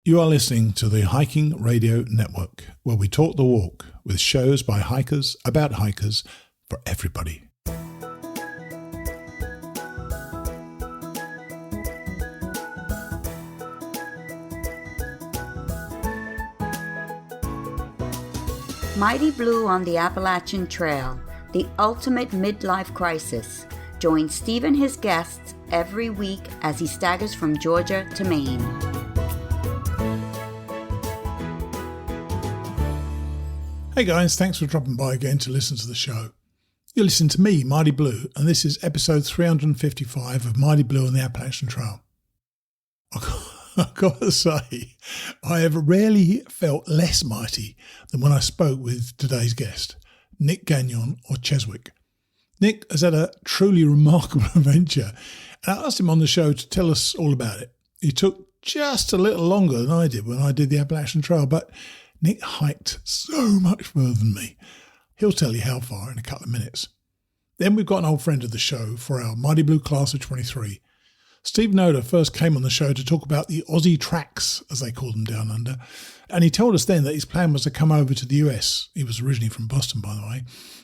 You are listening to the Hiking Radio Network, where we talk the walk with shows by hikers, about hikers, for everybody. Mighty Blue on the Appalachian Trail, the ultimate midlife crisis. Join Steve and his guests every week as he staggers from Georgia to Maine. Hey guys, thanks for dropping by again to listen to the show. You listen to me, Mighty Blue, and this is episode 355 of Mighty Blue on the Appalachian Trail. I've got to say, I have rarely felt less mighty than when I spoke with today's guest, Nick Gagnon, or Chezwick. Nick has had a truly remarkable adventure, and I asked him on the show to tell us all about it. He took just a little longer than I did when I did the Appalachian Trail, but Nick hiked so much further than me. He'll tell you how far in a couple of minutes. Then we've got an old friend of the show for our Mighty Blue class of 23. Steve Nota first came on the show to talk about the Aussie tracks, as they call them down under, and he told us then that his plan was to come over to the US. He was originally from Boston, by the way,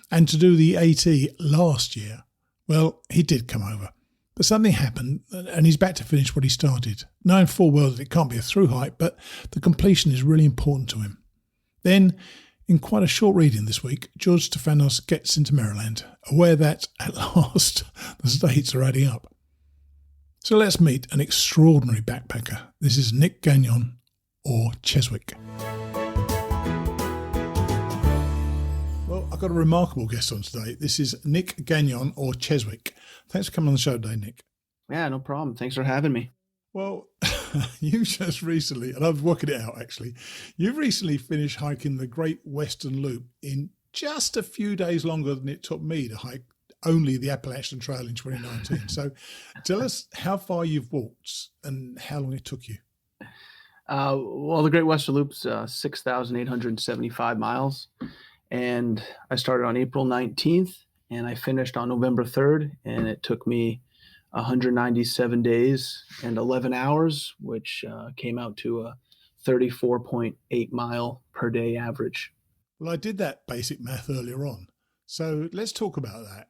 and to do the AT last year. Well, he did come over, but something happened, and he's back to finish what he started, knowing full well that it can't be a through hike, but the completion is really important to him. Then, in quite a short reading this week, George Stefanos gets into Maryland, aware that, at last, the states are adding up. So let's meet an extraordinary backpacker. This is Nick Gagnon, or Chezwick. Well, I've got a remarkable guest on today. This is Nick Gagnon, or Chezwick. Thanks for coming on the show today, Nick. Yeah, no problem. Thanks for having me. Well, you just recently, and I was working it out actually, you've recently finished hiking the Great Western Loop in just a few days longer than it took me to hike only the Appalachian Trail in 2019. So tell us how far you've walked and how long it took you. Well, the Great Western Loop's 6,875 miles, and I started on April 19th, and I finished on November 3rd, and it took me 197 days and 11 hours, which came out to a 34.8 mile per day average. Well, I did that basic math earlier on. So let's talk about that.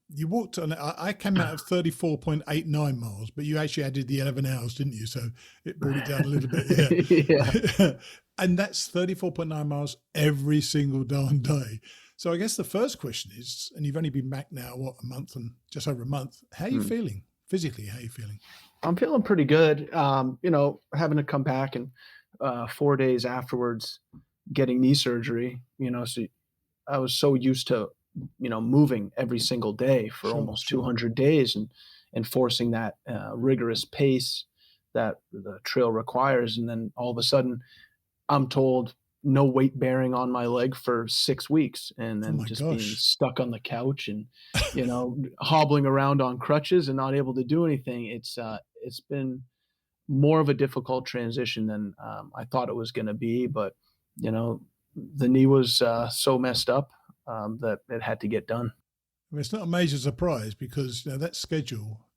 You walked on, I came out of 34.89 miles, but you actually added the 11 hours, didn't you? So it brought it down a little bit. Yeah. And that's 34.9 miles every single darn day. So I guess the first question is, and you've only been back now, a month and just over a month. How are you feeling physically? How are you feeling? I'm feeling pretty good. Having to come back and 4 days afterwards, getting knee surgery, so I was so used to, moving every single day for almost 200 days and forcing that rigorous pace that the trail requires. And then all of a sudden I'm told no weight bearing on my leg for 6 weeks, and then being stuck on the couch and, hobbling around on crutches and not able to do anything. It's been more of a difficult transition than I thought it was going to be. But, the knee was so messed up that it had to get done. I mean, it's not a major surprise because, that schedule,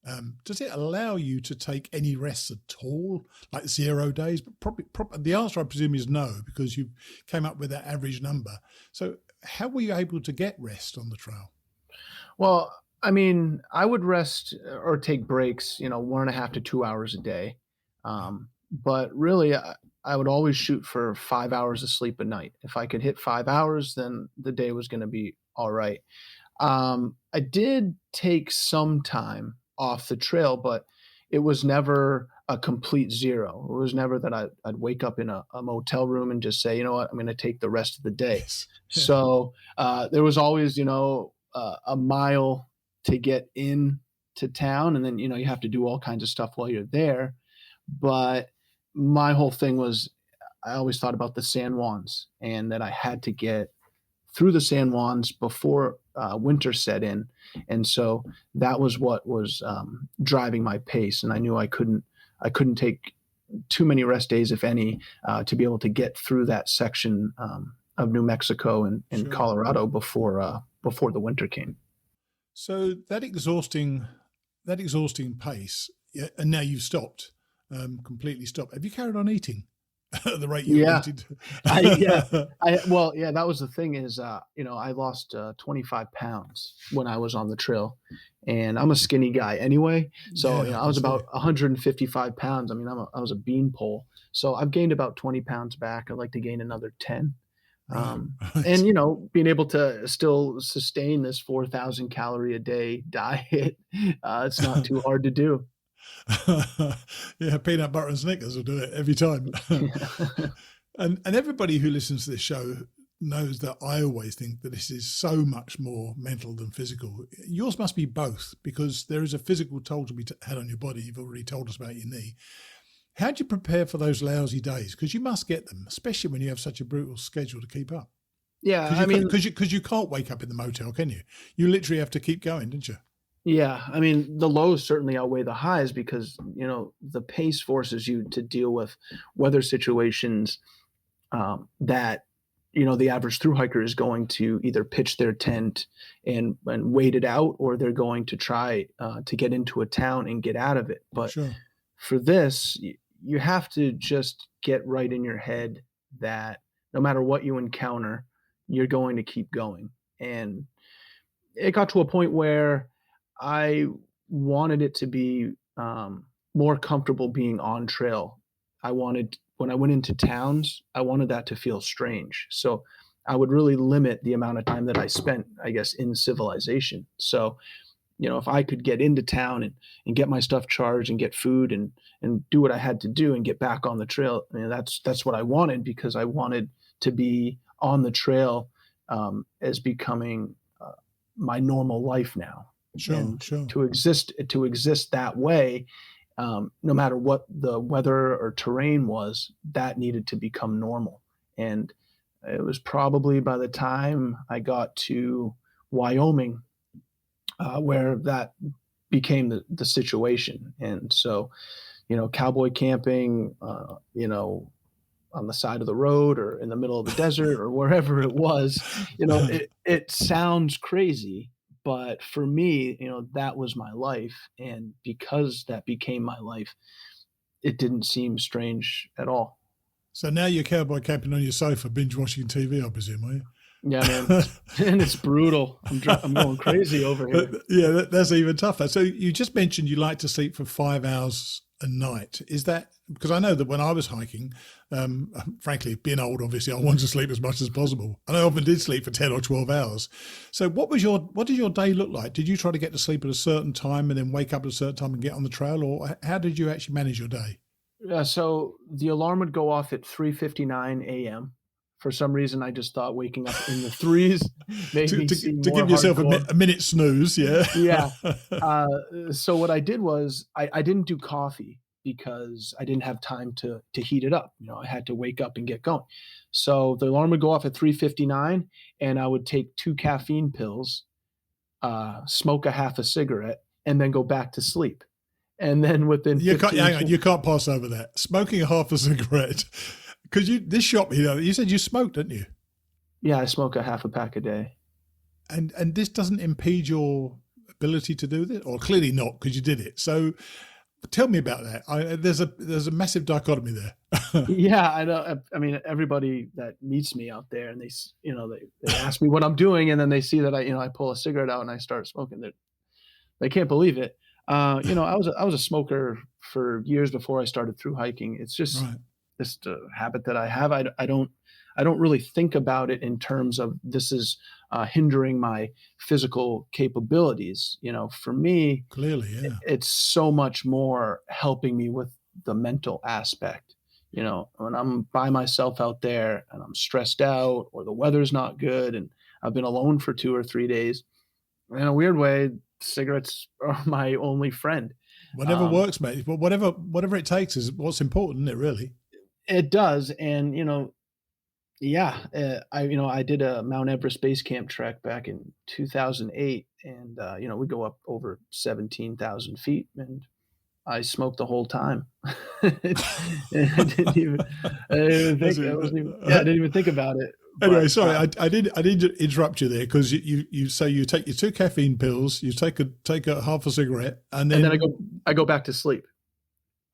does it allow you to take any rest at all, like 0 days? But probably the answer, I presume, is no, because you came up with that average number. So how were you able to get rest on the trail? Well, I mean, I would rest or take breaks, 1.5 to 2 hours a day. But really, I would always shoot for 5 hours of sleep a night. If I could hit 5 hours, then the day was going to be all right. I did take some time off the trail, but it was never a complete zero. It was never that I'd wake up in a motel room and just say, you know what, I'm going to take the rest of the day. Yes. So there was always, a mile to get into town. And then, you have to do all kinds of stuff while you're there. But my whole thing was, I always thought about the San Juans and that I had to get through the San Juans before winter set in. And so that was what was driving my pace. And I knew I couldn't take too many rest days, if any, to be able to get through that section of New Mexico and Sure. Colorado before the winter came. So that exhausting pace, and now you've stopped. completely stop. Have you carried on eating at the rate you were Yeah. eating? That was the thing is, I lost 25 pounds when I was on the trail, and I'm a skinny guy anyway. So, Yeah, I I can was see. about 155 pounds. I mean, I was a beanpole. So I've gained about 20 pounds back. I'd like to gain another 10. Right, Um, right. and, being able to still sustain this 4,000 calorie a day diet, it's not too hard to do. Yeah, peanut butter and Snickers will do it every time. And everybody who listens to this show knows that I always think that this is so much more mental than physical. Yours must be both, because there is a physical toll to be had on your body. You've already told us about your knee. How do you prepare for those lousy days? Because you must get them, especially when you have such a brutal schedule to keep up. Yeah. Because you can't wake up in the motel, can you? You literally have to keep going, don't you? Yeah, I mean, the lows certainly outweigh the highs because, the pace forces you to deal with weather situations that, the average thru hiker is going to either pitch their tent and wait it out, or they're going to try to get into a town and get out of it. But Sure. for this, you have to just get right in your head that no matter what you encounter, you're going to keep going. And it got to a point where I wanted it to be more comfortable being on trail. When I went into towns, I wanted that to feel strange. So I would really limit the amount of time that I spent, I guess, in civilization. So, if I could get into town and get my stuff charged and get food and do what I had to do and get back on the trail, that's what I wanted, because I wanted to be on the trail as becoming my normal life now. Sure. To exist that way, no matter what the weather or terrain was, that needed to become normal. And it was probably by the time I got to Wyoming where that became the situation. And so, cowboy camping, on the side of the road or in the middle of the desert or wherever it was, it sounds crazy. But for me, that was my life. And because that became my life, it didn't seem strange at all. So now you're cowboy camping on your sofa, binge watching TV, I presume, are you? Yeah, man. And it's brutal. I'm going crazy over here. Yeah, that's even tougher. So you just mentioned you like to sleep for 5 hours a night. Is that because I know that when I was hiking, frankly, being old, obviously, I wanted to sleep as much as possible, and I often did sleep for 10 or 12 hours. So what did your day look like? Did you try to get to sleep at a certain time and then wake up at a certain time and get on the trail, or how did you actually manage your day? So the alarm would go off at 3:59 a.m. For some reason, I just thought waking up in the threes made me seem to more give yourself hardcore. a minute snooze, yeah. Yeah. So what I did was I didn't do coffee because I didn't have time to heat it up. I had to wake up and get going. So the alarm would go off at 3:59, and I would take 2 caffeine pills, smoke a half a cigarette, and then go back to sleep. And then within Hang on, you can't pass over that. Smoking a half a cigarette. Because this shocked me, though. You said you smoked, didn't you? Yeah, I smoke a half a pack a day. And this doesn't impede your ability to do this? Or clearly not, because you did it. So tell me about that. There's a massive dichotomy there. Yeah, I know. I mean, everybody that meets me out there, and they ask me what I'm doing, and then they see that I pull a cigarette out and I start smoking. They can't believe it. I was a smoker for years before I started through hiking. It's just Right. Just a habit that I have. I don't really think about it in terms of this is hindering my physical capabilities. For me, Clearly, yeah. it's so much more helping me with the mental aspect. When I'm by myself out there and I'm stressed out or the weather's not good and I've been alone for 2 or 3 days, in a weird way, cigarettes are my only friend. Whatever works, mate. But whatever it takes is what's important, isn't it, really? It does. And, I did a Mount Everest base camp trek back in 2008, and, we go up over 17,000 feet, and I smoked the whole time. I didn't even think about it. Anyway, But, sorry, I did interrupt you there because you say you take your 2 caffeine pills, you take a half a cigarette, and then I go back to sleep.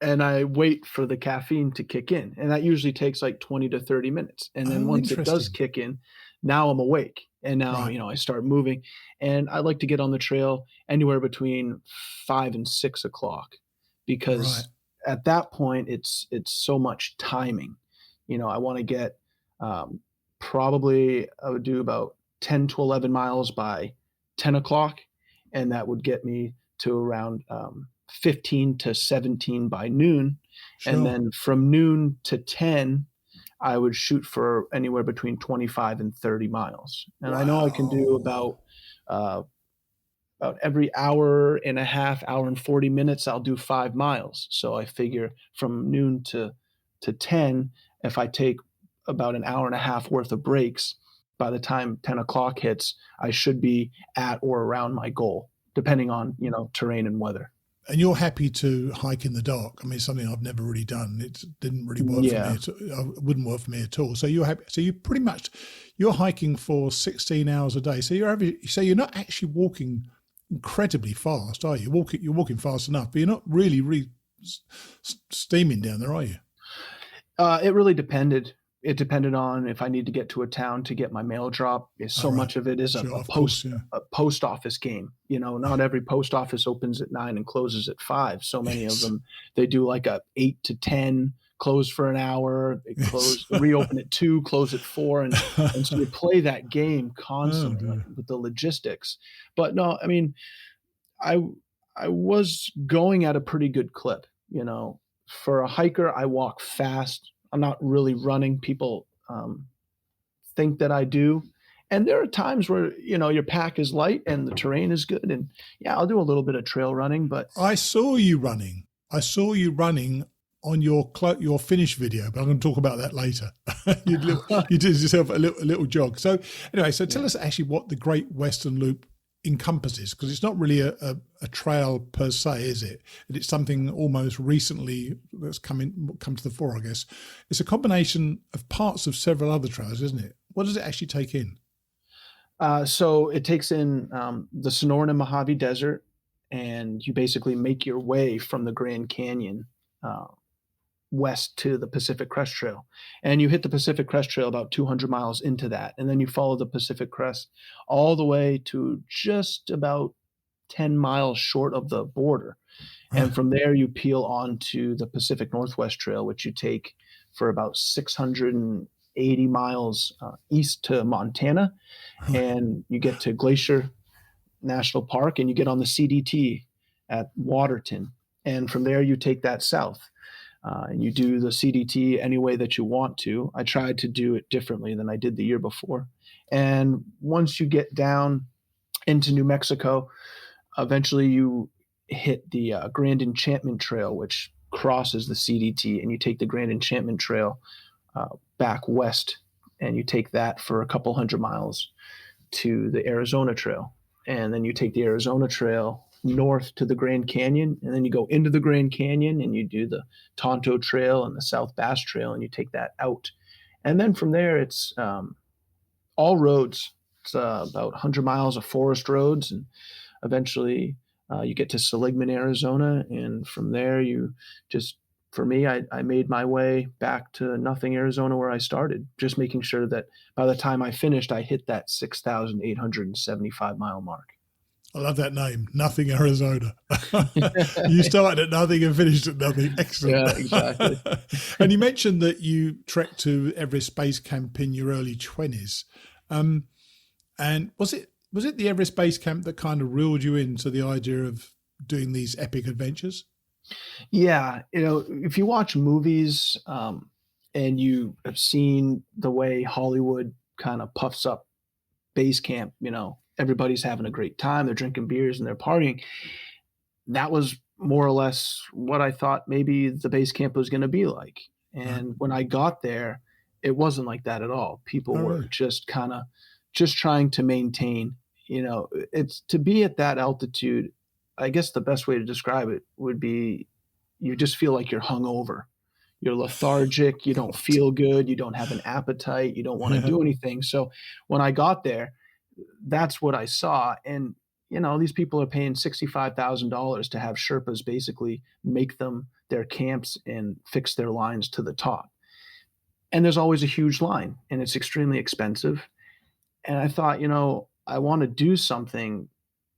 and I wait for the caffeine to kick in, and that usually takes like 20 to 30 minutes. And then Oh, once it does interesting. kick in, now I'm awake, and now, Right, I start moving, and I like to get on the trail anywhere between 5 and 6 o'clock, right. because at that point it's so much timing. I want to get, um, probably I would do about 10 to 11 miles by 10 o'clock, and that would get me to around 15 to 17 by noon. And Sure. then from noon to 10, I would shoot for anywhere between 25 and 30 miles. And I know I can do Wow. uh, about every hour and a half, hour and 40 minutes, I'll do 5 miles. So I figure from noon to 10, if I take about an hour and a half worth of breaks, by the time 10 o'clock hits, I should be at or around my goal, depending on, terrain and weather. And you're happy to hike in the dark. I mean, it's something I've never really done. It didn't really work for me. Yeah. It wouldn't work for me at all. So you're happy. So you pretty much, you're hiking for 16 hours a day. So you're not actually walking incredibly fast, are you? You're walking fast enough, but you're not really steaming down there, are you? It really depended. It depended on if I need to get to a town to get my mail drop. All So right. much of it is Sure, of course, yeah. a post office game. Not every post office opens at 9 and closes at 5. So many of Yes. them, they do like a 8 to 10, close for an hour, they Yes. reopen at 2, close at 4, and so you play that game Oh, constantly, like dear. with the logistics. But no, I mean, I I was going at a pretty good clip. For a hiker, I walk fast. I'm not really running. People think that I do. And there are times where, your pack is light and the terrain is good. And yeah, I'll do a little bit of trail running, but I saw you running. I saw you running on your finish video, but I'm going to talk about that later. You did yourself a little jog. So anyway, so tell yeah. us actually what the Great Western Loop encompasses, because it's not really a trail per se, is it? It's something almost recently that's come to the fore, I guess. It's a combination of parts of several other trails, isn't it? What does it actually take in? So it takes in the Sonoran and Mojave Desert, and you basically make your way from the Grand Canyon uh, west to the Pacific Crest Trail. And you hit the Pacific Crest Trail about 200 miles into that. And then you follow the Pacific Crest all the way to just about 10 miles short of the border. Right, And from there, you peel onto the Pacific Northwest Trail, which you take for about 680 miles east to Montana. right. And you get to Glacier National Park and you get on the CDT at Waterton. And from there, you take that south. And you do the CDT any way that you want to. I tried to do it differently than I did the year before. And once you get down into New Mexico, eventually you hit the Grand Enchantment Trail, which crosses the CDT, and you take the Grand Enchantment Trail back west, and you take that for a couple hundred miles to the Arizona Trail. And then you take the Arizona Trail north to the Grand Canyon, and then you go into the Grand Canyon and you do the Tonto Trail and the South Bass Trail, and you take that out. And then from there, it's all roads. It's about 100 miles of forest roads, and eventually you get to Seligman, Arizona, and from there you just, for me, I made my way back to Nothing, Arizona, where I started, just making sure that by the time I finished, I hit that 6,875-mile mark. I love that name, Nothing, Arizona. You started at nothing and finished at nothing. Excellent. Yeah, exactly. And you mentioned that you trekked to Everest Base Camp in your early 20s. And was it the Everest Base Camp that kind of reeled you into the idea of doing these epic adventures? Yeah, if you watch movies and you have seen the way Hollywood kind of puffs up base camp, everybody's having a great time, they're drinking beers and they're partying. That was more or less what I thought maybe the base camp was going to be like. Right. And when I got there, it wasn't like that at all. People Oh, were really? just trying to maintain, it's to be at that altitude. I guess the best way to describe it would be you just feel like you're hungover. You're lethargic, you don't God. feel good, you don't have an appetite, you don't want to do anything. So when I got there, that's what I saw. And these people are paying $65,000 to have Sherpas basically make them their camps and fix their lines to the top. And there's always a huge line, and it's extremely expensive. And I thought, I want to do something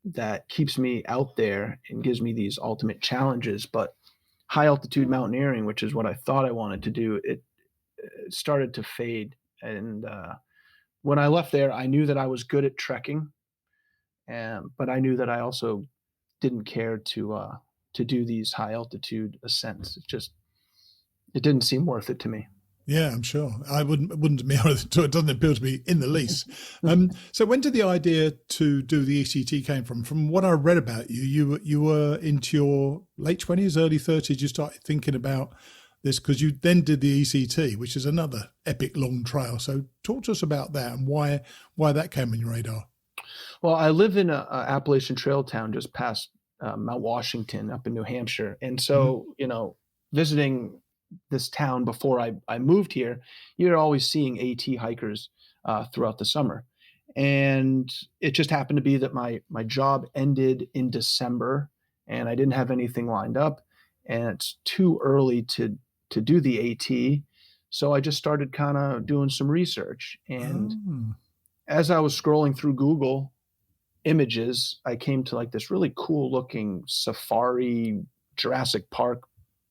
that keeps me out there and gives me these ultimate challenges. But high altitude mountaineering, which is what I thought I wanted to do, it started to fade. And when I left there, I knew that I was good at trekking, but I knew that I also didn't care to do these high altitude ascents. It didn't seem worth it to me. Yeah, I'm sure. I wouldn't be honest. It doesn't appeal to me in the least. So when did the idea to do the ECT came from? From what I read about you, you were into your late 20s, early 30s. You started thinking about this because you then did the ECT, which is another epic long trail. So talk to us about that and why that came on your radar. Well, I live in a Appalachian Trail town just past Mount Washington up in New Hampshire. And so, visiting this town before I moved here, you're always seeing AT hikers throughout the summer. And it just happened to be that my job ended in December and I didn't have anything lined up, and it's too early to do the AT. So I just started kind of doing some research. And as I was scrolling through Google images, I came to like this really cool looking safari, Jurassic Park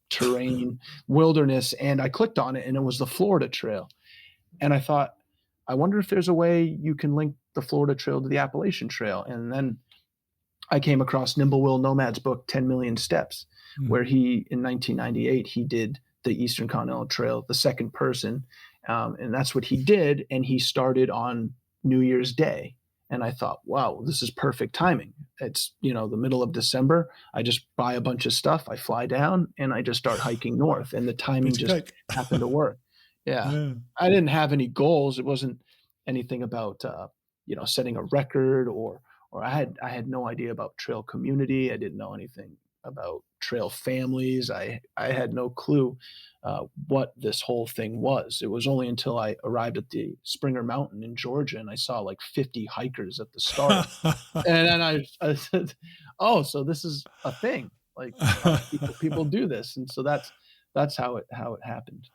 terrain, wilderness, and I clicked on it and it was the Florida Trail. And I thought, I wonder if there's a way you can link the Florida Trail to the Appalachian Trail. And then I came across Nimble Will Nomad's book, 10 Million Steps, where he, in 1998, he did the Eastern Continental Trail, the second person. And that's what he did. And he started on New Year's Day. And I thought, wow, this is perfect timing. It's, the middle of December. I just buy a bunch of stuff. I fly down and I just start hiking north. And the timing just happened to work. Yeah. I didn't have any goals. It wasn't anything about, setting a record or I had no idea about trail community. I didn't know anything about trail families. I had no clue what this whole thing was. It was only until I arrived at the Springer Mountain in Georgia and I saw like 50 hikers at the start. And then I said, oh, so this is a thing. Like people do this. And so that's how it happened.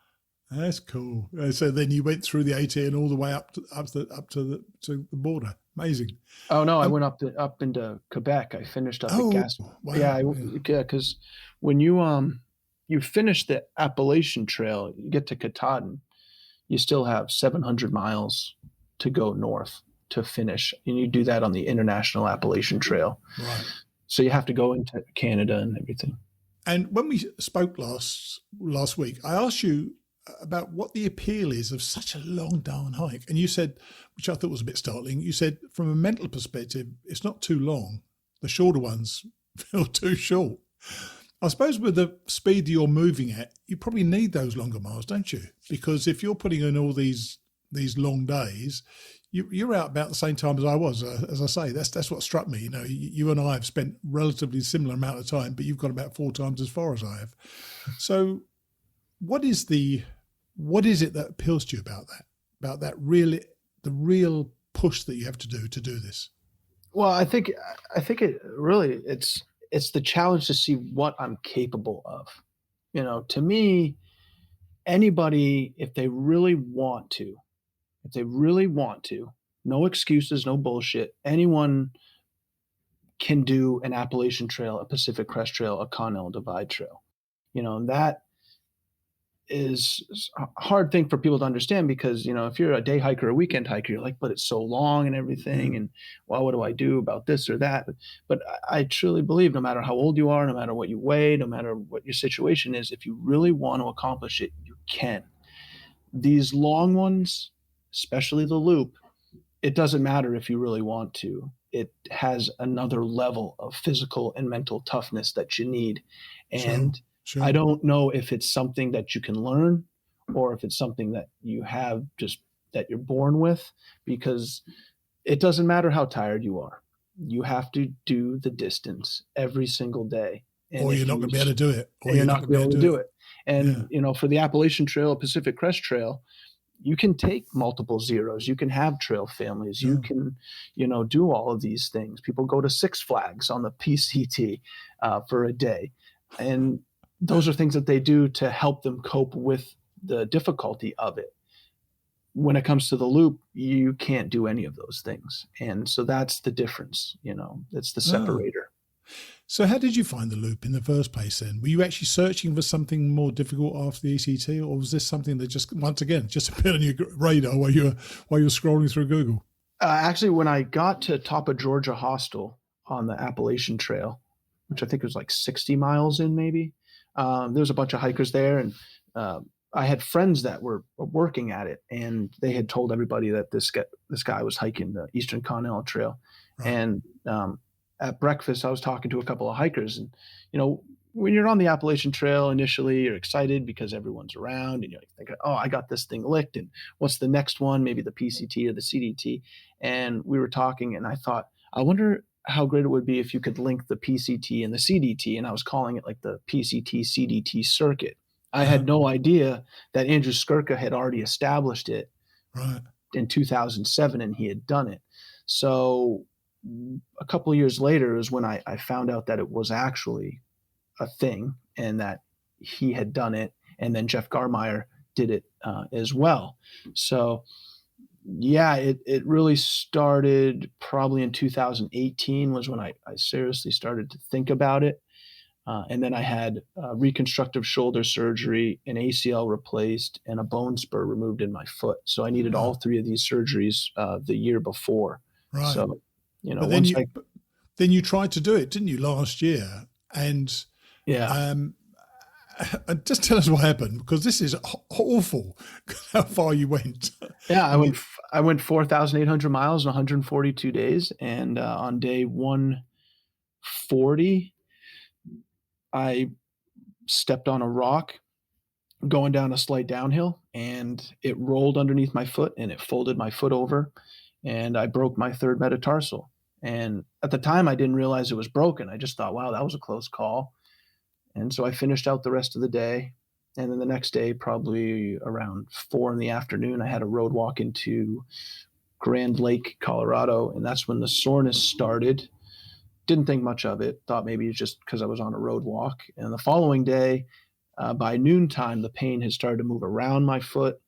That's cool. So then you went through the AT and all the way up to the border. Amazing. Oh no, I went up into Quebec. I finished up at Gas. Wow. Yeah, because when you finish the Appalachian Trail, you get to Katahdin, you still have 700 miles to go north to finish, and you do that on the International Appalachian Trail. Right. So you have to go into Canada and everything. And when we spoke last week, I asked you about what the appeal is of such a long darn hike. And you said, which I thought was a bit startling, you said from a mental perspective, it's not too long. The shorter ones feel too short. I suppose with the speed that you're moving at, you probably need those longer miles, don't you? Because if you're putting in all these long days, you're out about the same time as I was. As I say, that's what struck me. You and I have spent relatively similar amount of time, but you've got about 4 times as far as I have. So what is it that appeals to you about that really, the real push that you have to do this? Well, I think it really, it's the challenge to see what I'm capable of. To me, anybody, if they really want to, no excuses, no bullshit, anyone can do an Appalachian Trail, a Pacific Crest Trail, a Continental Divide Trail. And that is a hard thing for people to understand because, if you're a day hiker or a weekend hiker, you're like, but it's so long and everything. And well, what do I do about this or that? But I truly believe no matter how old you are, no matter what you weigh, no matter what your situation is, if you really want to accomplish it, you can. These long ones, especially the loop, it doesn't matter if you really want to. It has another level of physical and mental toughness that you need. And Sure. I don't know if it's something that you can learn or if it's something that you have just that you're born with, because it doesn't matter how tired you are. You have to do the distance every single day. Or you're not going to be able to do it. Or you're not going to be able to do it. And, for the Appalachian Trail, Pacific Crest Trail, you can take multiple zeros. You can have trail families. You can, do all of these things. People go to Six Flags on the PCT for a day. And those are things that they do to help them cope with the difficulty of it. When it comes to the loop, you can't do any of those things. And so that's the difference, it's the separator. So how did you find the loop in the first place then? Were you actually searching for something more difficult after the ECT, or was this something that just, once again, just appeared on your radar while you were scrolling through Google? Actually, when I got to Top of Georgia Hostel on the Appalachian Trail, which I think was like 60 miles in maybe, there was a bunch of hikers there, and I had friends that were working at it, and they had told everybody that this guy was hiking the Eastern Continental Trail. Right. And at breakfast, I was talking to a couple of hikers, and when you're on the Appalachian Trail initially, you're excited because everyone's around, and you're thinking, oh, I got this thing licked, and what's the next one? Maybe the PCT or the CDT. And we were talking, and I thought, I wonder how great it would be if you could link the PCT and the CDT, and I was calling it like the PCT CDT circuit. I had no idea that Andrew Skirka had already established it in 2007, and he had done it. So a couple of years later is when I found out that it was actually a thing and that he had done it. And then Jeff Garmeyer did it as well. So yeah, it really started probably in 2018 was when I seriously started to think about it. And then I had reconstructive shoulder surgery, an ACL replaced, and a bone spur removed in my foot. So I needed all three of these surgeries the year before. Right. So, but then you tried to do it, didn't you, last year? And just tell us what happened, because this is awful. How far you went? Yeah, I went 4,800 miles in 142 days, and on day 140. I stepped on a rock going down a slight downhill, and it rolled underneath my foot, and it folded my foot over, and I broke my third metatarsal. And at the time, I didn't realize it was broken. I just thought, wow, that was a close call. And so I finished out the rest of the day. And then the next day, probably around 4 p.m, I had a road walk into Grand Lake, Colorado, and that's when the soreness started. Didn't think much of it, thought maybe it's just because I was on a road walk. And the following day, by noontime, the pain had started to move around my foot.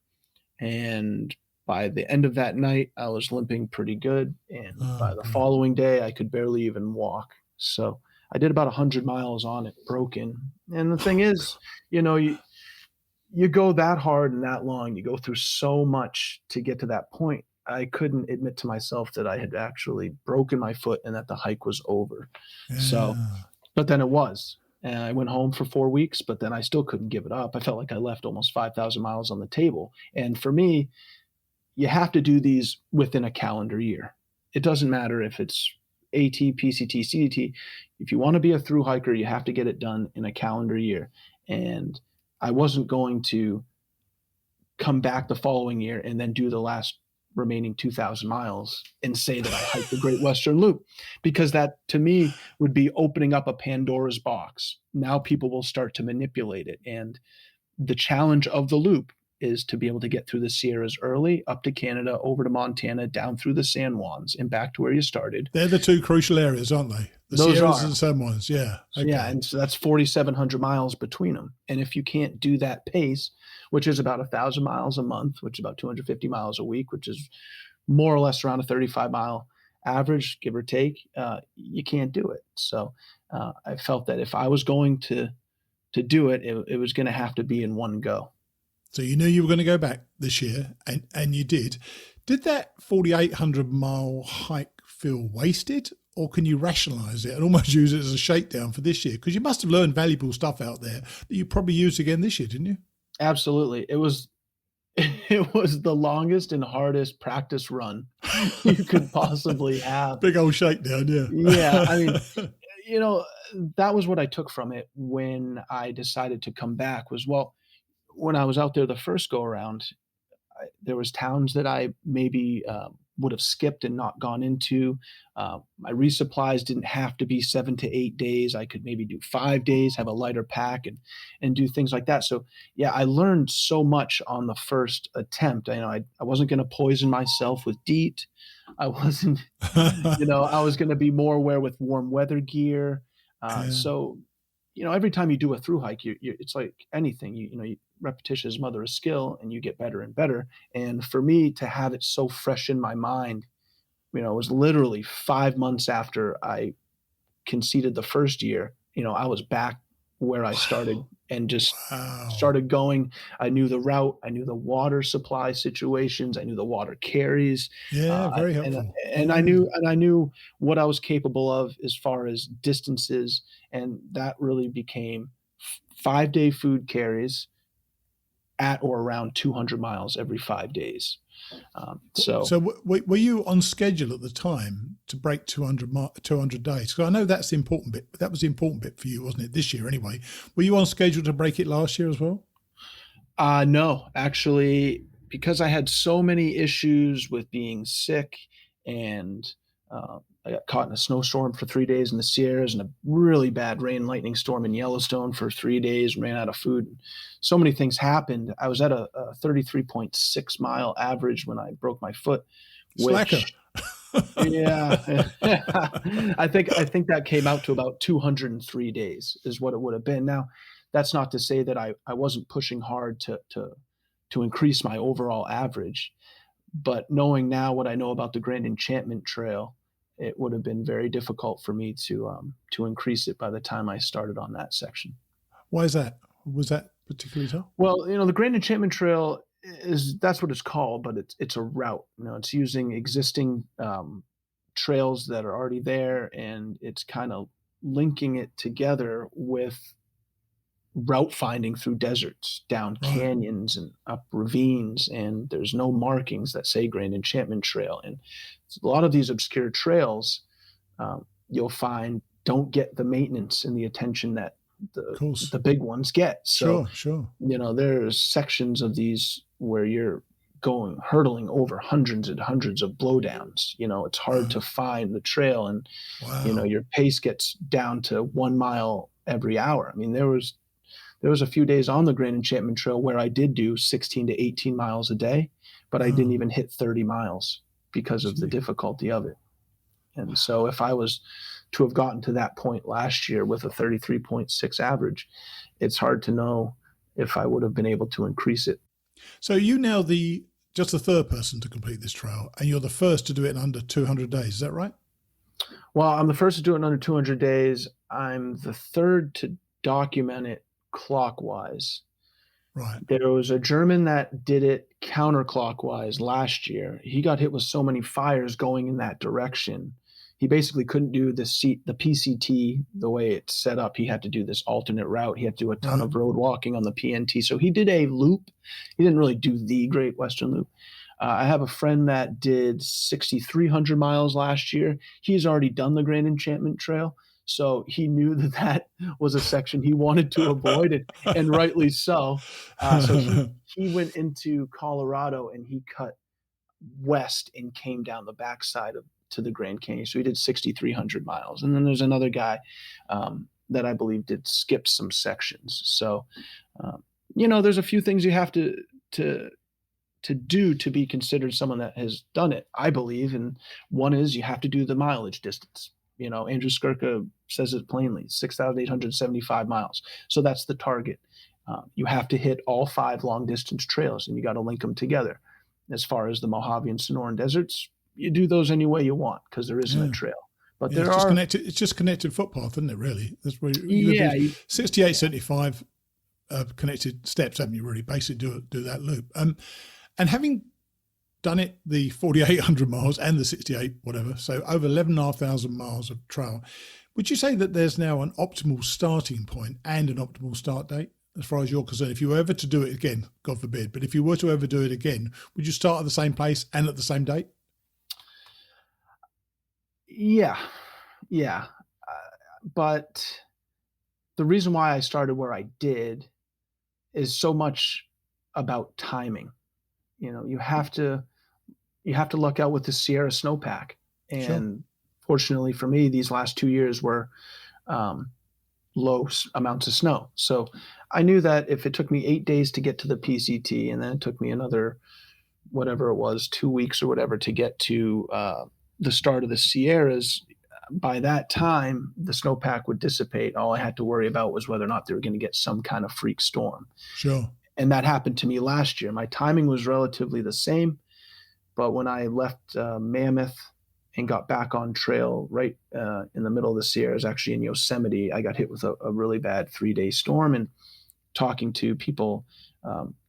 And by the end of that night, I was limping pretty good. And by the following day, I could barely even walk. So I did about 100 miles on it, broken. And the thing is, you go that hard and that long, you go through so much to get to that point. I couldn't admit to myself that I had actually broken my foot and that the hike was over. Yeah. So, but then it was. And I went home for 4 weeks, but then I still couldn't give it up. I felt like I left almost 5,000 miles on the table. And for me, you have to do these within a calendar year. It doesn't matter if it's AT, PCT, CDT. If you want to be a thru hiker, you have to get it done in a calendar year. And I wasn't going to come back the following year and then do the last remaining 2,000 miles and say that I hiked the Great Western Loop, because that to me would be opening up a Pandora's box. Now people will start to manipulate it. And the challenge of the loop is to be able to get through the Sierras early, up to Canada, over to Montana, down through the San Juans, and back to where you started. They're the two crucial areas, aren't they? The Sierras and the San Juans, yeah. Okay. Yeah, and so that's 4,700 miles between them. And if you can't do that pace, which is about 1,000 miles a month, which is about 250 miles a week, which is more or less around a 35-mile average, give or take, you can't do it. So I felt that if I was going to do it, it was going to have to be in one go. So you knew you were going to go back this year, and you did. Did that 4,800-mile hike feel wasted, or can you rationalize it and almost use it as a shakedown for this year? Because you must have learned valuable stuff out there that you probably use again this year, didn't you? Absolutely. It was the longest and hardest practice run you could possibly have. Big old shakedown, yeah. Yeah, I mean, that was what I took from it when I decided to come back was, well, when I was out there the first go around, there was towns that I maybe would have skipped and not gone into. My resupplies didn't have to be 7 to 8 days. I could maybe do 5 days, have a lighter pack, and do things like that. So yeah, I learned so much on the first attempt. I wasn't going to poison myself with DEET. I wasn't, I was going to be more aware with warm weather gear. So every time you do a through hike, it's like anything, repetition is mother of skill, and you get better and better. And for me to have it so fresh in my mind, it was literally 5 months after I conceded the first year, I was back where I started and just Wow. started going. I knew the route, I knew the water supply situations, I knew the water carries, Yeah, very and helpful. and I knew what I was capable of as far as distances, and that really became 5-day food carries at or around 200 miles every 5 days. So were you on schedule at the time to break 200 days? Because I know that's the important bit. That was the important bit for you, wasn't it? This year, anyway. Were you on schedule to break it last year as well? No, actually, because I had so many issues with being sick, and I got caught in a snowstorm for 3 days in the Sierras, and a really bad rain lightning storm in Yellowstone for 3 days, ran out of food. So many things happened. I was at a 33.6 mile average when I broke my foot, Slacker. which, yeah, I think that came out to about 203 days is what it would have been. Now, that's not to say that I wasn't pushing hard to increase my overall average, but knowing now what I know about the Grand Enchantment Trail, it would have been very difficult for me to increase it by the time I started on that section. Why is that? Was that particularly tough? Well, the Grand Enchantment Trail that's what it's called, but it's a route. It's using existing trails that are already there, and it's kind of linking it together with route finding through deserts, down Right. canyons and up ravines, and there's no markings that say Grand Enchantment Trail. And a lot of these obscure trails, you'll find, don't get the maintenance and the attention that Of course. the big ones get. So, Sure. there's sections of these where you're hurtling over hundreds and hundreds of blowdowns. It's hard to find the trail, and Wow. your pace gets down to 1 mile every hour. I mean, there was a few days on the Grand Enchantment Trail where I did do 16 to 18 miles a day, but I didn't Wow. even hit 30 miles because of the difficulty of it. And so if I was to have gotten to that point last year with a 33.6 average, it's hard to know if I would have been able to increase it. So you now just the third person to complete this trail, and you're the first to do it in under 200 days. Is that right? Well, I'm the first to do it in under 200 days. I'm the third to document it clockwise. Right. There was a German that did it counterclockwise last year. He got hit with so many fires going in that direction. He basically couldn't do the PCT the way it's set up. He had to do this alternate route. He had to do a ton of road walking on the PNT. So he did a loop. He didn't really do the Great Western Loop. I have a friend that did 6,300 miles last year. He's already done the Grand Enchantment Trail. So he knew that was a section he wanted to avoid, and rightly so. So he went into Colorado, and he cut west and came down the backside to the Grand Canyon. So he did 6,300 miles. And then there's another guy that I believe did skip some sections. So, there's a few things you have to do to be considered someone that has done it, I believe. And one is you have to do the mileage distance. Andrew Skirka says it plainly, 6,875 miles. So that's the target. You have to hit all 5 long distance trails, and you got to link them together. As far as the Mojave and Sonoran deserts, you do those any way you want because there isn't a trail. But there are connected. It's just connected footpath, isn't it? Really, that's where you 6875 connected steps, haven't you? Really, basically do that loop. And having done it the 4,800 miles and the 68 whatever, so over 11,500 miles of trail, would you say that there's now an optimal starting point and an optimal start date as far as you're concerned? If you were ever to do it again, God forbid, but if you were to ever do it again, would you start at the same place and at the same date? Yeah. But the reason why I started where I did is so much about timing. You have to luck out with the Sierra snowpack. And fortunately for me, these last 2 years were low amounts of snow. So I knew that if it took me 8 days to get to the PCT, and then it took me another, whatever it was, 2 weeks or whatever to get to the start of the Sierras, by that time, the snowpack would dissipate. All I had to worry about was whether or not they were going to get some kind of freak storm. Sure. And that happened to me last year. My timing was relatively the same, but when I left Mammoth and got back on trail right in the middle of the Sierras, actually in Yosemite, I got hit with a really bad 3-day storm. And talking to people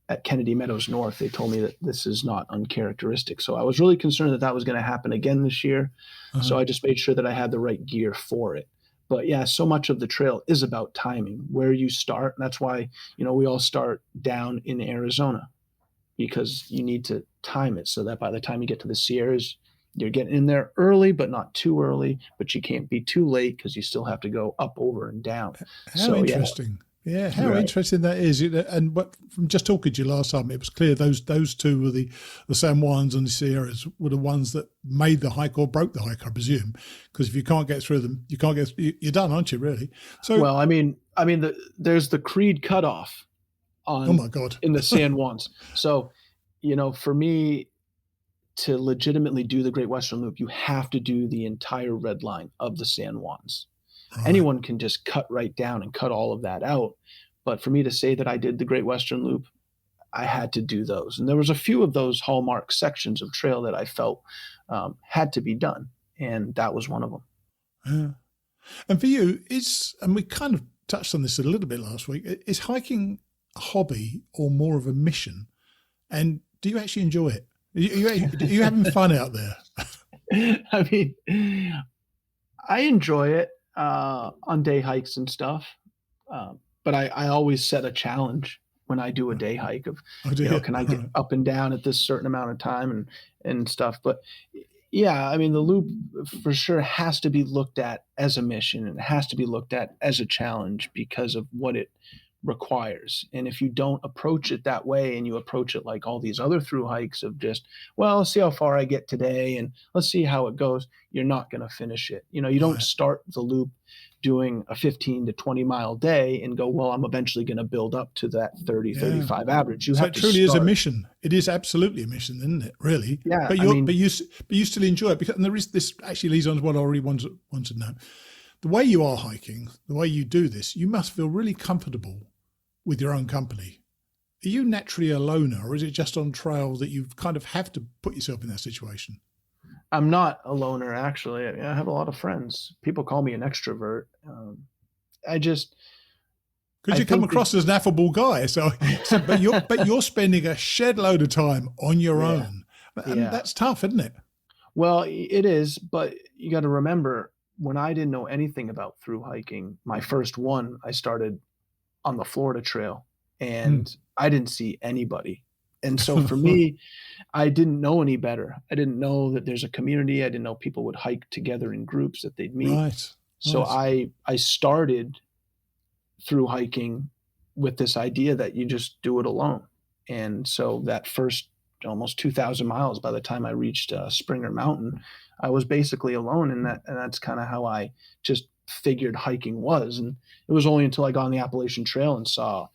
at Kennedy Meadows North, they told me that this is not uncharacteristic. So I was really concerned that that was going to happen again this year. Uh-huh. So I just made sure that I had the right gear for it. But yeah, so much of the trail is about timing, where you start. And that's why, we all start down in Arizona, because you need to time it so that by the time you get to the Sierras, you're getting in there early, but not too early, but you can't be too late because you still have to go up, over, and down. How interesting. Yeah, how interesting that is. And from just talking to you last time, it was clear those two were the San Juans and the Sierras were the ones that made the hike or broke the hike, I presume. Because if you can't get through them, you're done, aren't you, really? So, well, there's the Creed cutoff on, oh my God, in the San Juans. So, for me to legitimately do the Great Western Loop, you have to do the entire red line of the San Juans. Right. Anyone can just cut right down and cut all of that out. But for me to say that I did the Great Western Loop, I had to do those. And there was a few of those hallmark sections of trail that I felt had to be done. And that was one of them. Yeah. And for you, and we kind of touched on this a little bit last week, is hiking a hobby or more of a mission? And do you actually enjoy it? Are you having fun out there? I enjoy it on day hikes and stuff. But I always set a challenge when I do a day hike of, can I get up and down at this certain amount of time and stuff. But yeah, the loop for sure has to be looked at as a mission, and it has to be looked at as a challenge because of what it requires. And if you don't approach it that way, and you approach it like all these other through hikes of just, well, let's see how far I get today and let's see how it goes, you're not going to finish it. You don't start the loop doing a 15 to 20 mile day and go, well, I'm eventually going to build up to that 30, 35 average. So it truly is a mission. It is absolutely a mission, isn't it? Really? Yeah. But you still enjoy it, because, and this actually leads on to what I already wanted to know. The way you are hiking, the way you do this, you must feel really comfortable with your own company. Are you naturally a loner, or is it just on trail that you kind of have to put yourself in that situation? I'm not a loner, actually. I have a lot of friends. People call me an extrovert. Because you come across as an affable guy. But you're spending a shed load of time on your own, and that's tough, isn't it? Well, it is, but you got to remember, when I didn't know anything about through hiking, my first one, I started on the Florida Trail, and I didn't see anybody. And so for me, I didn't know any better. I didn't know that there's a community. I didn't know people would hike together in groups, that they'd meet. Right. So I started through hiking with this idea that you just do it alone. And so that first almost 2,000 miles, by the time I reached Springer Mountain, I was basically alone. And that's kind of how I just figured hiking was. And it was only until I got on the Appalachian Trail and saw,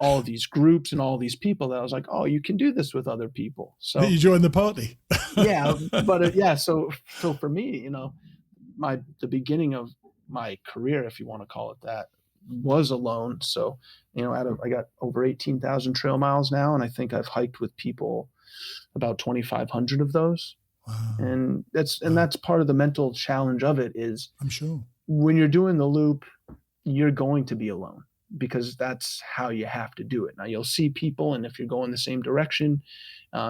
all of these groups and all these people that I was like, oh, you can do this with other people. So you joined the party. Yeah. But so for me, the beginning of my career, if you want to call it that, was alone. So, I got over 18,000 trail miles now, and I think I've hiked with people about 2,500 of those. Wow. And that's part of the mental challenge of it is, I'm sure, when you're doing the loop, you're going to be alone, because that's how you have to do it. Now, you'll see people, and if you're going the same direction,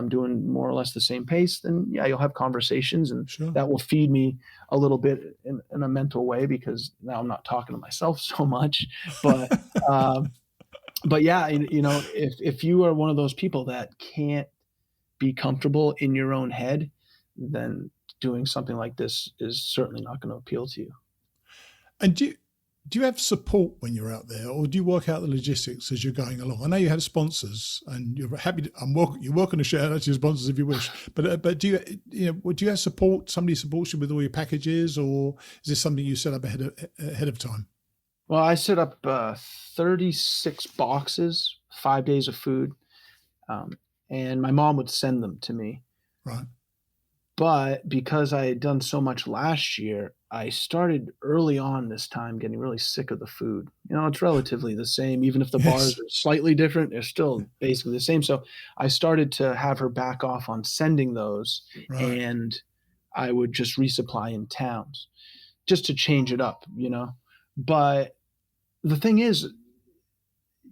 doing more or less the same pace, then you'll have conversations, and that will feed me a little bit in a mental way, because now I'm not talking to myself so much. But if you are one of those people that can't be comfortable in your own head, then doing something like this is certainly not going to appeal to you. And do you have support when you're out there, or do you work out the logistics as you're going along? I know you had sponsors, and you're happy. You're welcome to share out your sponsors if you wish. But do you have support? Somebody supports you with all your packages, or is this something you set up ahead of time? Well, I set up 36 boxes, 5 days of food, and my mom would send them to me. Right. But because I had done so much last year, I started early on this time getting really sick of the food. It's relatively the same. Even if the bars Yes. are slightly different, they're still basically the same. So I started to have her back off on sending those, Right. and I would just resupply in towns just to change it up. But the thing is,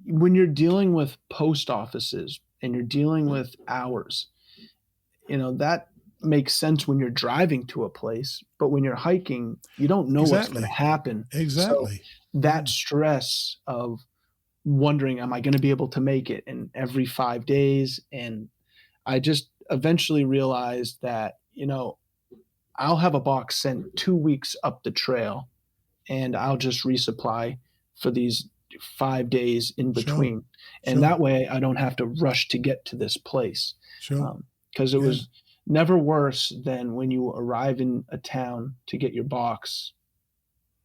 when you're dealing with post offices and you're dealing with hours, that makes sense when you're driving to a place, but when you're hiking, you don't know what's going to Exactly. happen. So Exactly. that stress of wondering, am I going to be able to make it in every 5 days? And I just eventually realized that, I'll have a box sent 2 weeks up the trail, and I'll just resupply for these 5 days in Sure. between. And Sure. that way I don't have to rush to get to this place. Sure. Because it Yeah. was never worse than when you arrive in a town to get your box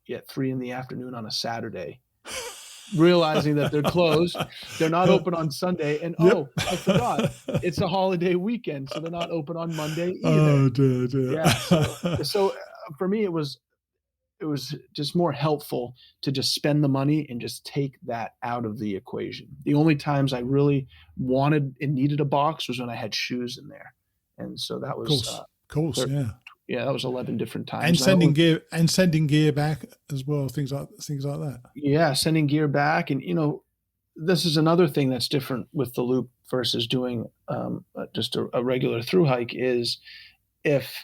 at 3 in the afternoon on a Saturday, realizing that they're closed. They're not open on Sunday. And Yep. oh, I forgot, it's a holiday weekend, so they're not open on Monday either. Oh dear, dear. Yeah. So for me, it was just more helpful to just spend the money and just take that out of the equation. The only times I really wanted and needed a box was when I had shoes in there. And so that was, Of course, yeah. yeah, that was 11 different times. And sending gear back as well, things like that. Yeah, sending gear back. And, this is another thing that's different with the loop versus doing just a regular through hike is if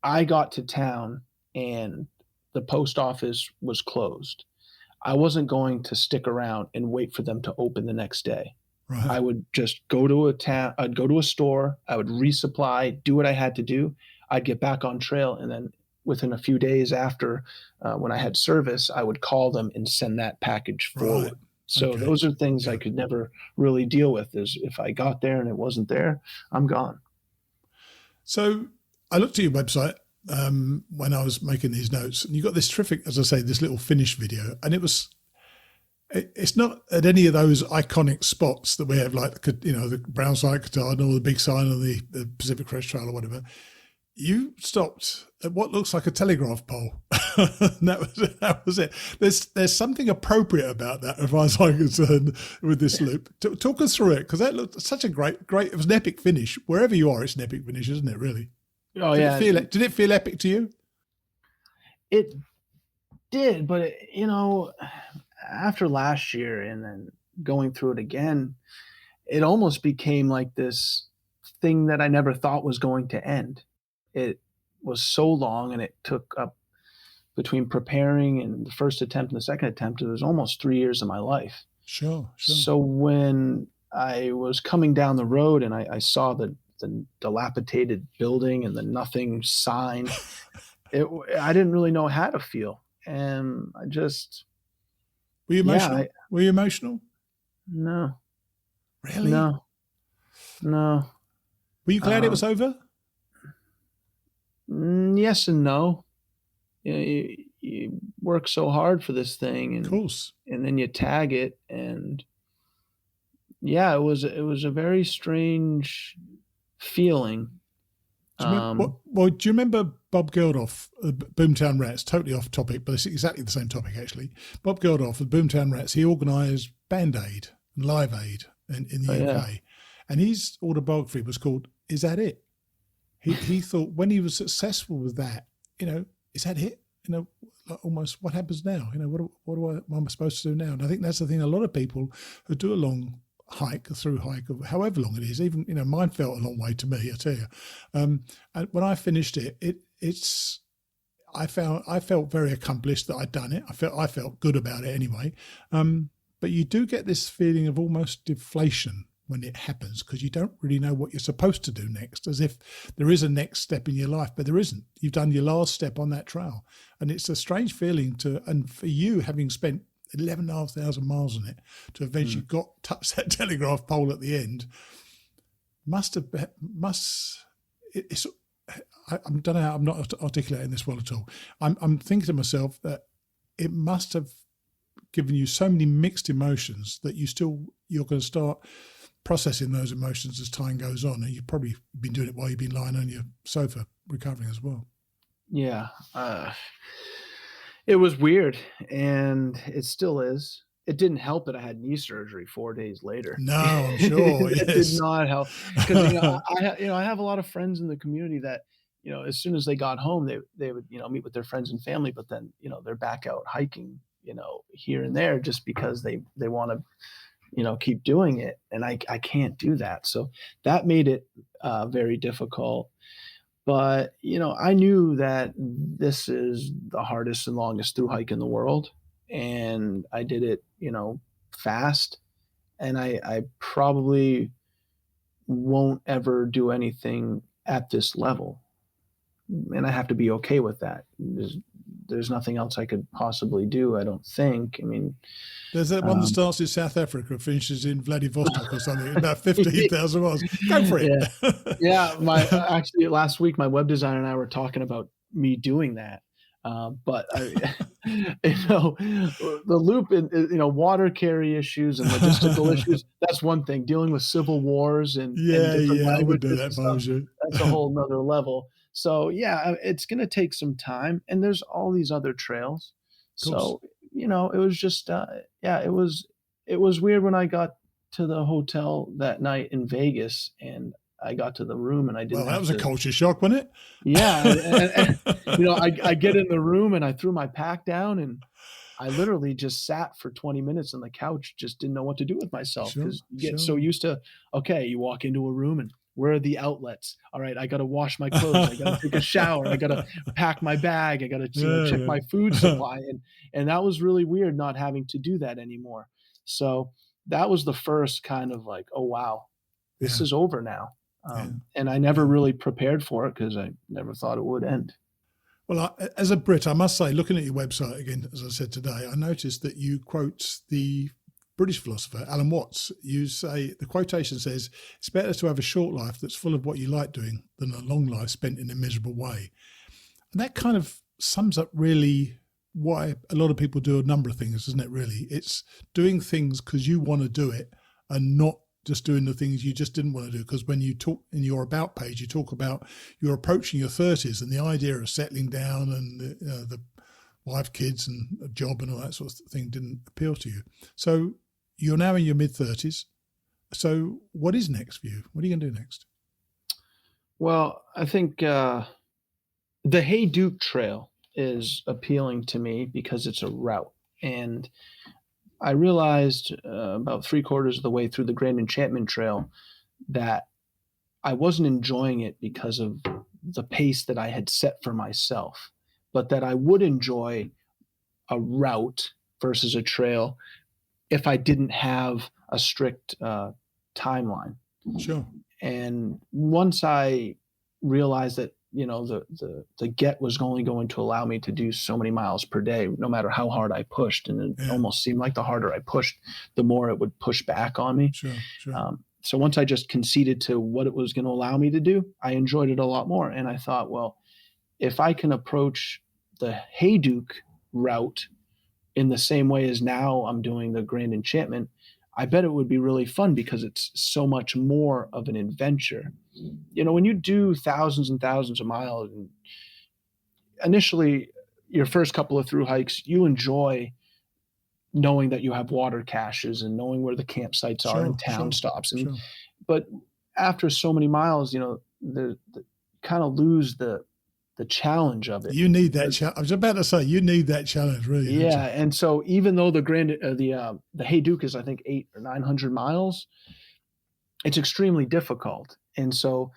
I got to town and the post office was closed, I wasn't going to stick around and wait for them to open the next day. Right. I would just go to I'd go to a store, I would resupply, do what I had to do. I'd get back on trail. And then within a few days after, when I had service, I would call them and send that package forward. Right. So Okay. those are things Yeah. I could never really deal with, is if I got there and it wasn't there, I'm gone. So I looked at your website when I was making these notes, and you got this terrific, as I say, this little finish video, and it's not at any of those iconic spots that we have, like the Brown Side Katahdin or the big sign on the Pacific Crest Trail or whatever. You stopped at what looks like a telegraph pole. that was it. There's something appropriate about that, as far as I'm concerned, with this loop. Talk us through it, because that looked such a great. It was an epic finish. Wherever you are, it's an epic finish, isn't it? Really. Oh, yeah. Did it feel epic to you? It did, but after last year and then going through it again, it almost became like this thing that I never thought was going to end. It was so long, and it took up, between preparing and the first attempt and the second attempt, it was almost 3 years of my life. Sure. So when I was coming down the road and I saw the dilapidated building and the nothing sign, I didn't really know how to feel. And I just... Were you emotional? Were you emotional? No. Really? No. Were you glad it was over? Yes and no. You work so hard for this thing, and Of course. And then you tag it, and yeah, it was a very strange feeling. Do you remember Bob Geldof, Boomtown Rats? Totally off topic, but it's exactly the same topic, actually. Bob Geldof of Boomtown Rats, he organised Band Aid and Live Aid in the UK. Yeah. And his autobiography was called "Is That It?" He thought, when he was successful with that, is that it? Like almost, what happens now? What am I supposed to do now? And I think that's the thing. A lot of people who do a long hike, a through hike, of however long it is, even mine felt a long way to me, I tell you. And when I finished it, I felt very accomplished that I'd done it. I felt good about it anyway. But you do get this feeling of almost deflation when it happens, because you don't really know what you're supposed to do next, as if there is a next step in your life, but there isn't. You've done your last step on that trail. And it's a strange feeling and for you, having spent 11,500 miles on it, to eventually touch that telegraph pole at the end, I don't know how, I'm not articulating this well at all. I'm thinking to myself that it must have given you so many mixed emotions that you're going to start processing those emotions as time goes on, and you've probably been doing it while you've been lying on your sofa recovering as well. Yeah. It was weird, and it still is. It didn't help that I had knee surgery 4 days later. No, I'm sure. It Yes. did not help because I have a lot of friends in the community that, as soon as they got home, they would meet with their friends and family, but then they're back out hiking, here and there just because they want to keep doing it, and I can't do that. So that made it very difficult. But, I knew that this is the hardest and longest through hike in the world. And I did it, fast. And I probably won't ever do anything at this level. And I have to be okay with that. There's nothing else I could possibly do, I don't think. I mean, there's that one that starts in South Africa, finishes in Vladivostok or something, about 15,000 miles. Go for it. Yeah. Actually, last week, my web designer and I were talking about me doing that. But the loop and water carry issues and logistical issues, that's one thing. Dealing with civil wars and different I would do that if I was you. That's a whole nother level. So yeah, it's going to take some time, and there's all these other trails. So it was just it was weird when I got to the hotel that night in Vegas, and I got to the room and I didn't. Well, that was a culture shock, wasn't it? Yeah, and I get in the room and I threw my pack down and I literally just sat for 20 minutes on the couch, just didn't know what to do with myself because you get so used to, okay, you walk into a room and where are the outlets? All right, I got to wash my clothes. I got to take a shower. I got to pack my bag. I got to check my food supply. And that was really weird not having to do that anymore. So that was the first kind of like, oh, wow, this is over now. And I never really prepared for it because I never thought it would end. Well, as a Brit, I must say, looking at your website again, as I said today, I noticed that you quote the British philosopher Alan Watts. You say, the quotation says, it's better to have a short life that's full of what you like doing than a long life spent in a miserable way. And that kind of sums up really why a lot of people do a number of things, isn't it, really? It's doing things because you want to do it and not just doing the things you just didn't want to do. Because when you talk in your about page, you talk about you're approaching your 30s and the idea of settling down and the wife, kids and a job and all that sort of thing didn't appeal to you. So you're now in your mid-30s. So what is next for you? What are you going to do next? Well, I think the Hey Duke Trail is appealing to me because it's a route. And I realized about 3/4 of the way through the Grand Enchantment Trail that I wasn't enjoying it because of the pace that I had set for myself, but that I would enjoy a route versus a trail if I didn't have a strict timeline. Sure. And once I realized that, the get was only going to allow me to do so many miles per day, no matter how hard I pushed. And it almost seemed like the harder I pushed, the more it would push back on me. Sure. So once I just conceded to what it was going to allow me to do, I enjoyed it a lot more. And I thought, well, if I can approach the Hey Duke route in the same way as now I'm doing the Grand Enchantment, I bet it would be really fun because it's so much more of an adventure. When you do thousands and thousands of miles, and initially your first couple of through hikes, you enjoy knowing that you have water caches and knowing where the campsites are and town stops. But after so many miles, the kind of lose the challenge of it. You need that challenge. I was about to say, you need that challenge, really. Yeah, and so even though the Hey Duke is, I think, 800 or 900 miles, it's extremely difficult. And so,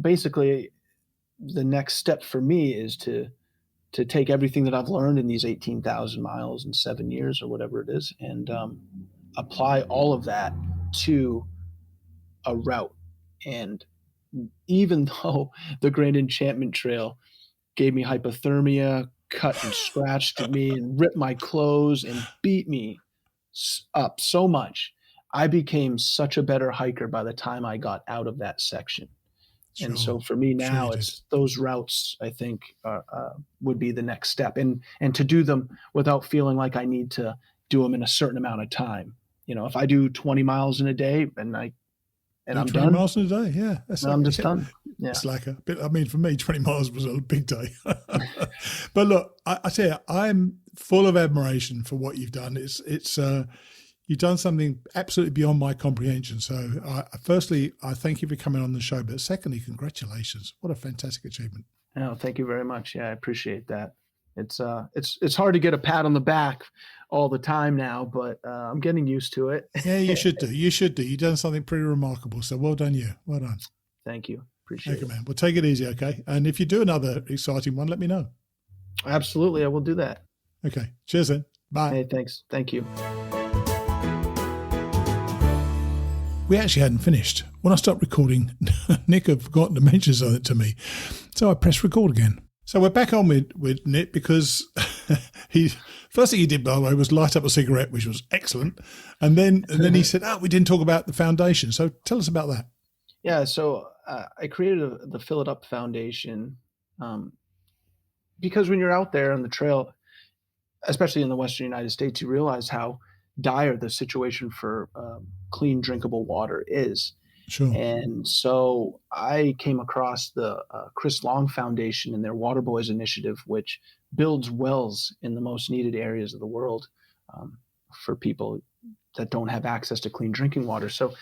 basically, the next step for me is to take everything that I've learned in these 18,000 miles in 7 years or whatever it is, and apply all of that to a route. And even though the Grand Enchantment Trail gave me hypothermia, cut and scratched me and ripped my clothes and beat me up so much, I became such a better hiker by the time I got out of that section. Sure. And so for me now, it's those routes, I think, would be the next step. And to do them without feeling like I need to do them in a certain amount of time. if I do 20 miles in a day and I'm 20 done, miles in a day, yeah. I'm just done. Yeah. It's like a bit. I mean, for me, 20 miles was a big day. But look, I tell you, I'm full of admiration for what you've done. It's you've done something absolutely beyond my comprehension. So, firstly, I thank you for coming on the show. But secondly, congratulations! What a fantastic achievement! No, thank you very much. Yeah, I appreciate that. It's hard to get a pat on the back all the time now, but I'm getting used to it. Yeah, you should do. You should do. You've done something pretty remarkable. So well done, you. Well done. Thank you. Appreciate it. Okay, man. Well, take it easy, okay? And if you do another exciting one, let me know. Absolutely, I will do that. Okay. Cheers then. Bye. Hey, thanks. Thank you. We actually hadn't finished. When I stopped recording, Nick had forgotten to mention something to me. So I pressed record again. So we're back on with Nick because first thing he did, by the way, was light up a cigarette, which was excellent. And then he said, we didn't talk about the foundation. So tell us about that. Yeah, so I created the Fill It Up Foundation because when you're out there on the trail, especially in the Western United States, you realize how dire the situation for clean, drinkable water is. Sure. And so I came across the Chris Long Foundation and their Water Boys initiative, which builds wells in the most needed areas of the world for people that don't have access to clean drinking water. So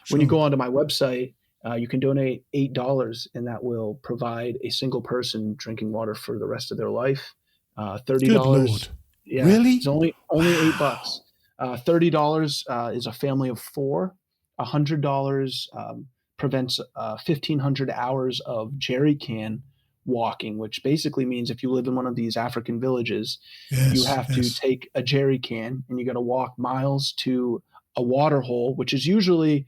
when you go onto my website, you can donate $8 and that will provide a single person drinking water for the rest of their life. $30. Good Lord. Yeah, really? It's only $8. $30 is a family of 4. $100 prevents 1,500 hours of jerry can walking, which basically means if you live in one of these African villages, you have to take a jerry can and you got to walk miles to a water hole, which is usually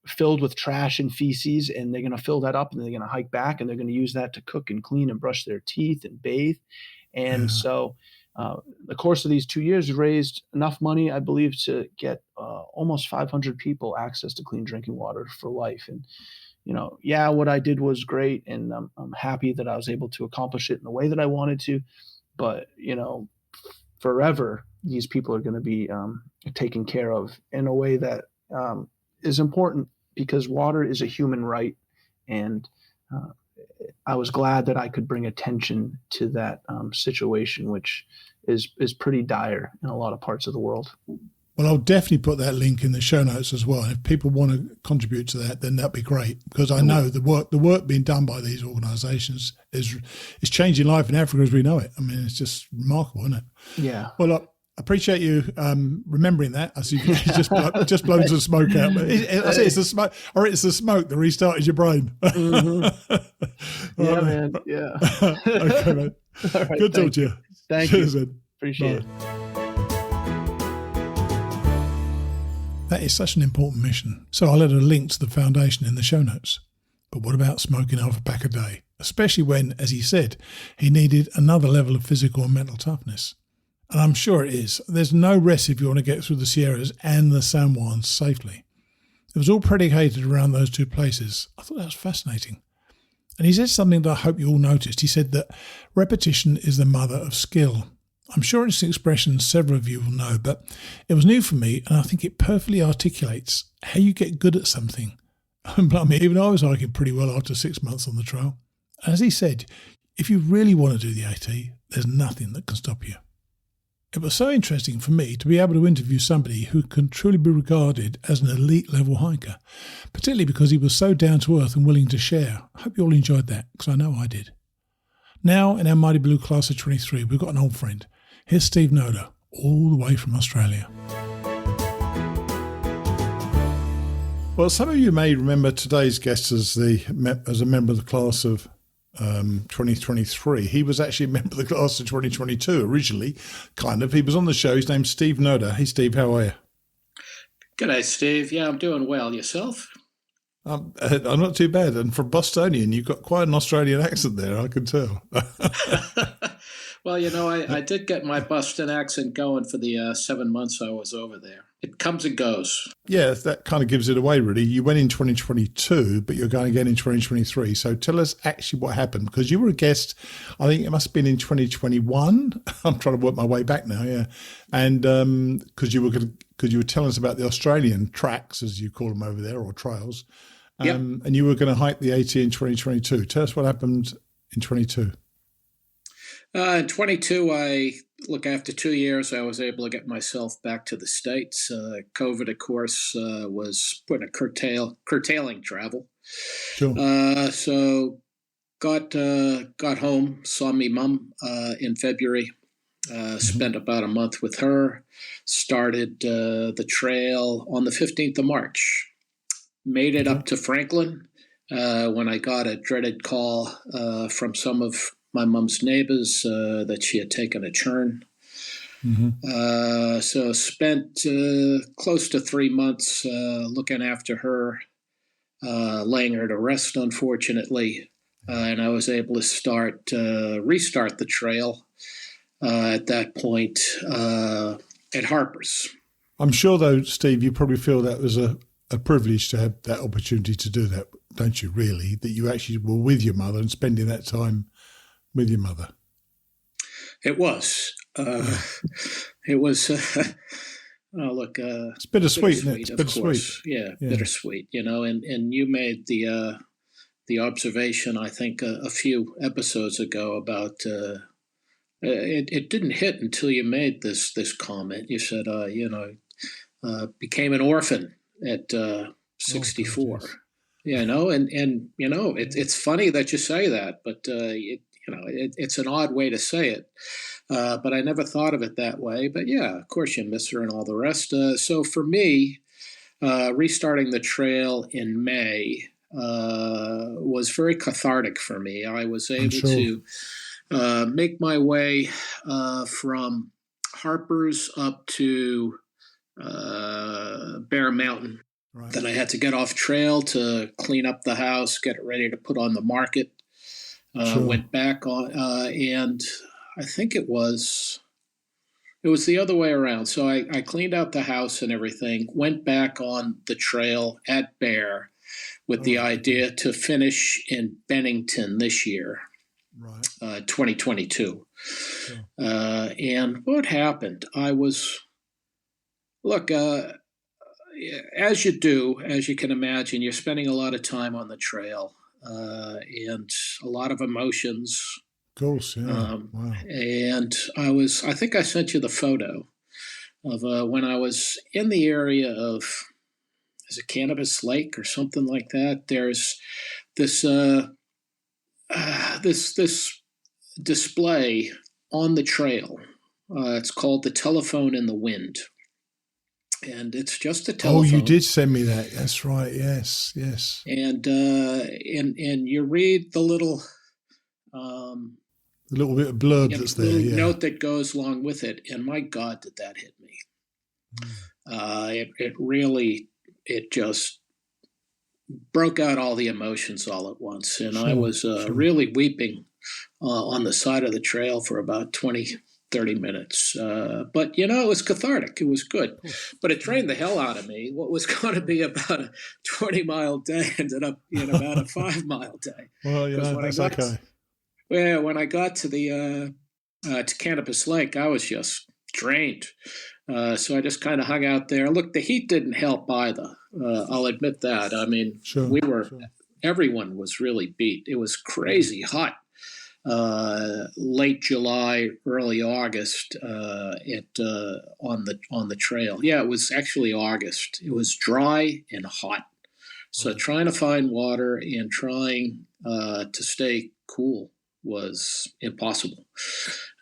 filled with trash and feces, and they're going to fill that up and they're going to hike back and they're going to use that to cook and clean and brush their teeth and bathe. And so the course of these 2 years raised enough money, I believe, to get almost 500 people access to clean drinking water for life. And, what I did was great. And I'm happy that I was able to accomplish it in the way that I wanted to. But, forever, these people are going to be taken care of in a way that is important because water is a human right. And I was glad that I could bring attention to that situation, which is pretty dire in a lot of parts of the world. Well, I'll definitely put that link in the show notes as well. And if people want to contribute to that, then that'd be great because I know the work being done by these organisations is changing life in Africa as we know it. I mean, it's just remarkable, isn't it? Yeah. Well, look, I appreciate you remembering that. I see you just blown some smoke out. I say it's the smoke, or it's the smoke that restarted your brain. Mm-hmm. Yeah, right, man. Yeah. Okay, man. All right, good talk to you. Thank Cheers, you. man. Appreciate it. That is such an important mission. So I'll add a link to the foundation in the show notes. But what about smoking half a pack a day? Especially when, as he said, he needed another level of physical and mental toughness. And I'm sure it is. There's no rest if you want to get through the Sierras and the San Juans safely. It was all predicated around those two places. I thought that was fascinating. And he said something that I hope you all noticed. He said that repetition is the mother of skill. I'm sure it's an expression several of you will know, but it was new for me, and I think it perfectly articulates how you get good at something. Blimey, even I was hiking pretty well after 6 months on the trail. As he said, if you really want to do the AT, there's nothing that can stop you. It was so interesting for me to be able to interview somebody who can truly be regarded as an elite level hiker, particularly because he was so down to earth and willing to share. I hope you all enjoyed that, because I know I did. Now, in our Mighty Blue class of 23, we've got an old friend. Here's Steve Nota, all the way from Australia. Well, some of you may remember today's guest as a member of the class of 2023. He was actually a member of the class of 2022 originally, kind of. He was on the show. His name's Steve Nota. Hey, Steve, how are you? G'day, Steve. Yeah, I'm doing well. Yourself? I'm not too bad. And for Bostonian, you've got quite an Australian accent there, I can tell. Well, I did get my Boston accent going for the 7 months I was over there. It comes and goes. Yeah, that kind of gives it away, really. You went in 2022, but you're going again in 2023. So tell us actually what happened, because you were a guest, I think it must have been in 2021. I'm trying to work my way back now, yeah. And because you were because you were telling us about the Australian tracks, as you call them over there, or trails. Yep. And you were going to hike the AT in 2022. Tell us what happened in 22. In 22, after 2 years, I was able to get myself back to the States. COVID, of course, was putting curtailing travel. Sure. So got home, saw me mum in February, spent about a month with her, started the trail on the 15th of March, made it up to Franklin when I got a dreaded call from some of my mom's neighbors that she had taken a churn. So spent close to 3 months looking after her, laying her to rest, unfortunately. And I was able to restart the trail at that point at Harper's. I'm sure, though, Steve, you probably feel that was a privilege to have that opportunity to do that, don't you, really? That you actually were with your mother and spending that time with your mother. It was. It was. Look, it's bittersweet, isn't it? It's bittersweet. Yeah, bittersweet. And you made the observation, I think, a few episodes ago about it didn't hit until you made this comment. You said, became an orphan at 64. Oh, And it's funny that you say that, but it's an odd way to say it. But I never thought of it that way. But yeah, of course you miss her and all the rest. So for me, restarting the trail in May was very cathartic for me. I was able to make my way from Harper's up to Bear Mountain. Right. Then I had to get off trail to clean up the house, get it ready to put on the market. Went back on, and I think it was the other way around. So I cleaned out the house and everything, went back on the trail at Bear with the idea to finish in Bennington this year, 2022. Sure. And what happened? As you can imagine, you're spending a lot of time on the trail and a lot of emotions. Of course, yeah. Wow. And I think I sent you the photo of when I was in the area of, is it Cannabis Lake or something like that? There's this this display on the trail. It's called the Telephone in the Wind. And it's just a telephone. Oh, you did send me that. That's right. Yes. And you read the little bit of blurb that's there. Yeah. Note that goes along with it. And my God, did that hit me? It just broke out all the emotions all at once. And I was really weeping on the side of the trail for about 20-30 minutes. But, it was cathartic. It was good. But it drained the hell out of me. What was going to be about a 20-mile day ended up being about a 5-mile day. Well, that's okay. Well, when I got to the to Cannabis Lake, I was just drained. So I just kind of hung out there. Look, the heat didn't help either. I'll admit that. I mean, everyone was really beat. It was crazy hot. Late July, early August, on the trail. Yeah, it was actually August. It was dry and hot. So trying to find water and trying to stay cool was impossible.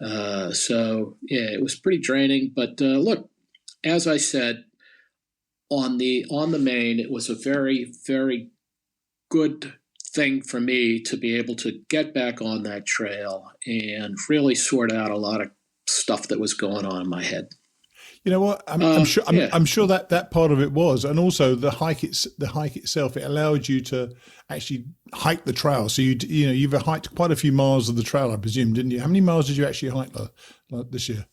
It was pretty draining. But look, as I said, on the main, it was a very, very good thing for me to be able to get back on that trail and really sort out a lot of stuff that was going on in my head. You know what? I'm sure that part of it was, and also the hike itself. It allowed you to actually hike the trail. So you've hiked quite a few miles of the trail, I presume, didn't you? How many miles did you actually hike this year?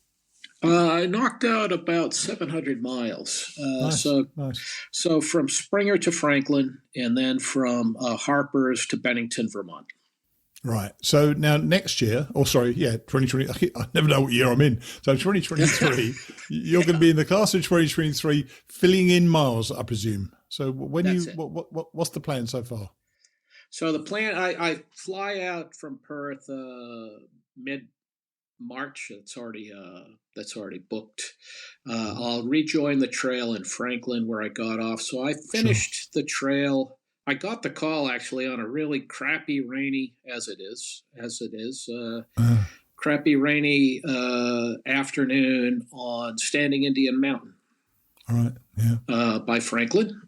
I knocked out about 700 miles. Nice. So from Springer to Franklin, and then from Harper's to Bennington, Vermont. Right. So now next year, 2020, I never know what year I'm in. So 2023, you're going to be in the class of 2023, filling in miles, I presume. So what's the plan so far? So the plan, I fly out from Perth mid-March. That's already booked. I'll rejoin the trail in Franklin where I got off. So I finished the trail. I got the call actually on a really crappy, rainy, crappy, rainy afternoon on Standing Indian Mountain. All right. Yeah. By Franklin.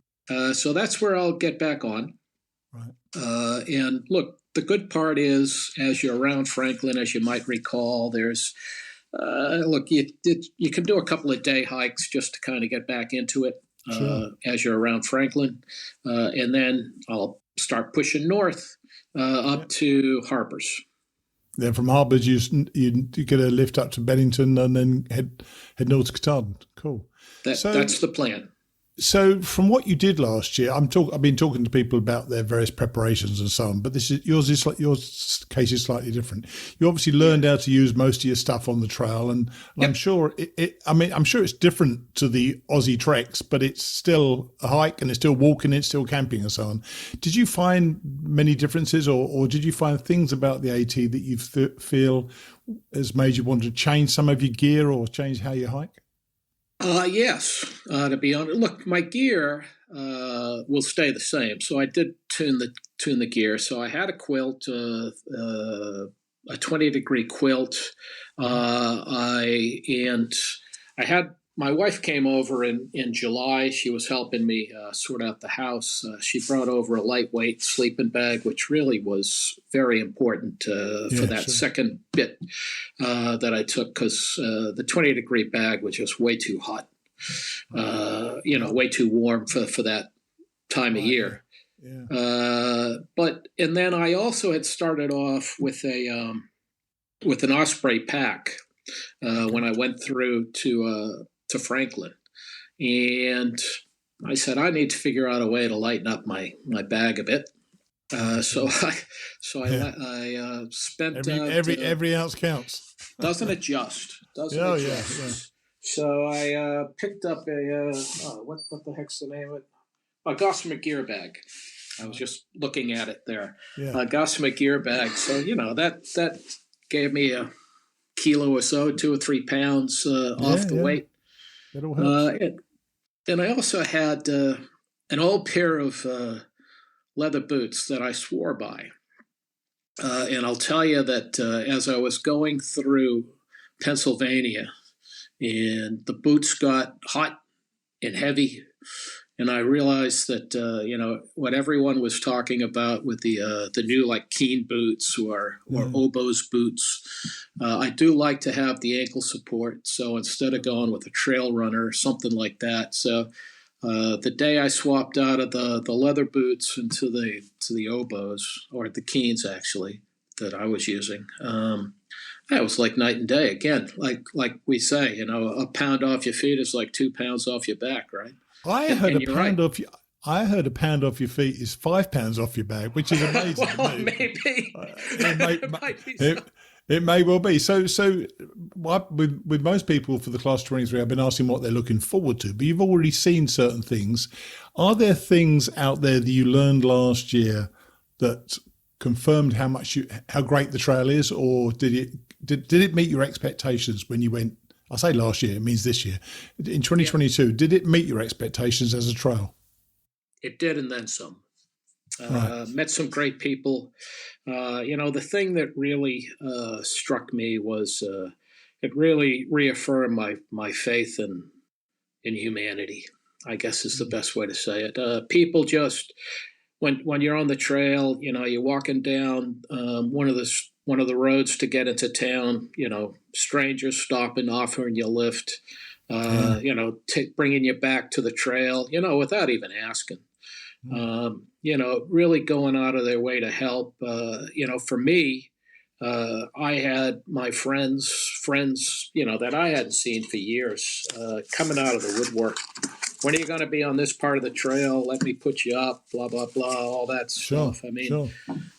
So that's where I'll get back on. Right. And look, the good part is, as you're around Franklin, as you might recall, there's you can do a couple of day hikes just to kind of get back into it. As you're around Franklin, and then I'll start pushing north up to Harper's. Then from Harper's, you get a lift up to Bennington and then head north to Katahdin. Cool. That's the plan. So from what you did last year, I've been talking to people about their various preparations and so on, but your case is slightly different. You obviously learned how to use most of your stuff on the trail, and I'm sure I'm sure it's different to the Aussie treks, but it's still a hike and it's still walking, it's still camping and so on. Did you find many differences, or did you find things about the AT that you feel has made you want to change some of your gear or change how you hike? Yes, to be honest. Look, my gear will stay the same. So I did tune the gear. So I had a quilt, a 20-degree quilt. I had my wife came over in July. She was helping me sort out the house. She brought over a lightweight sleeping bag, which really was very important for that second bit that I took, because the 20-degree bag was just way too hot, way too warm for that time of year. Yeah. And then I also had started off with an Osprey pack when I went through to Franklin, and I said I need to figure out a way to lighten up my bag a bit. So I spent every ounce counts. Doesn't adjust. Yeah. So I picked up what the heck's the name of it? A Gossamer gear bag. I was just looking at it there. Yeah. A Gossamer gear bag. So that gave me a kilo or so, 2 or 3 pounds off the weight. That all helps. And I also had an old pair of leather boots that I swore by. And I'll tell you that as I was going through Pennsylvania, and the boots got hot and heavy, and I realized that what everyone was talking about with the new like Keen boots or Oboz boots, I do like to have the ankle support. So instead of going with a trail runner or something like that, so the day I swapped out of the leather boots into the Oboz, or the Keens actually, that I was using, that was like night and day. Again, like we say, a pound off your feet is like 2 pounds off your back, right? I heard a pound off your feet is 5 pounds off your bag, which is amazing. Well, maybe. It may well be. So with most people for the Class 23, I've been asking what they're looking forward to, but you've already seen certain things. Are there things out there that you learned last year that confirmed how great the trail is, or did it meet your expectations when you went? I say last year, it means this year. In 2022, did it meet your expectations as a trail? It did, and then some. Right. Met some great people. The thing that really struck me was it really reaffirmed my faith in humanity, I guess is the best way to say it. People just, when you're on the trail, you're walking down one of the roads to get into town, strangers stopping, offering you a lift, bringing you back to the trail, without even asking. Really going out of their way to help. For me, I had my friends, that I hadn't seen for years, coming out of the woodwork. When are you going to be on this part of the trail? Let me put you up, blah, blah, blah, all that stuff. I mean,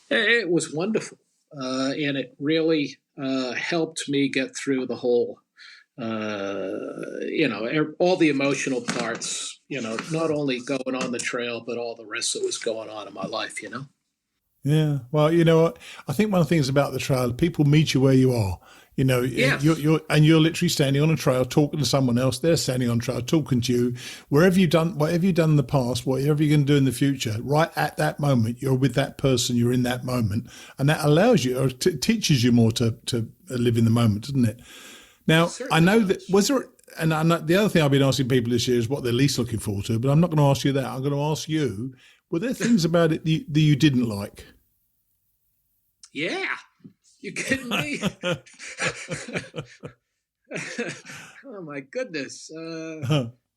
It was wonderful. and it really helped me get through the whole, all the emotional parts, not only going on the trail, but all the rest that was going on in my life. Yeah. Well, you know what? I think one of the things about the trail, people meet you where you are. Yes. You're literally standing on a trail talking to someone else. They're standing on a trail talking to you. Whatever you've done in the past, whatever you're going to do in the future, right at that moment, you're with that person. You're in that moment, and that allows you, or teaches you more to live in the moment, doesn't it? Now, I know that and I know, the other thing I've been asking people this year is what they're least looking forward to, but I'm not going to ask you that. I'm going to ask you: were there things about it that you didn't like? Yeah. You kidding me? Oh my goodness!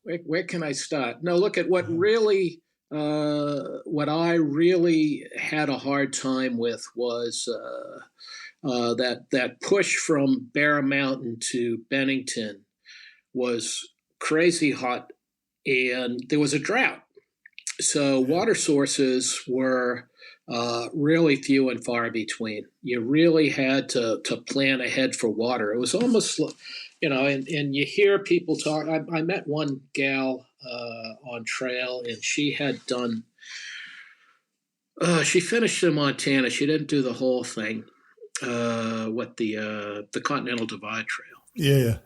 Where can I start? No, look at what I really had a hard time with was that push from Bear Mountain to Bennington was crazy hot, and there was a drought, so water sources were really few and far between. You really had to plan ahead for water. It was almost, and you hear people talk. I met one gal on trail, and she had done, she finished in Montana. She didn't do the whole thing, with the Continental Divide Trail. Yeah.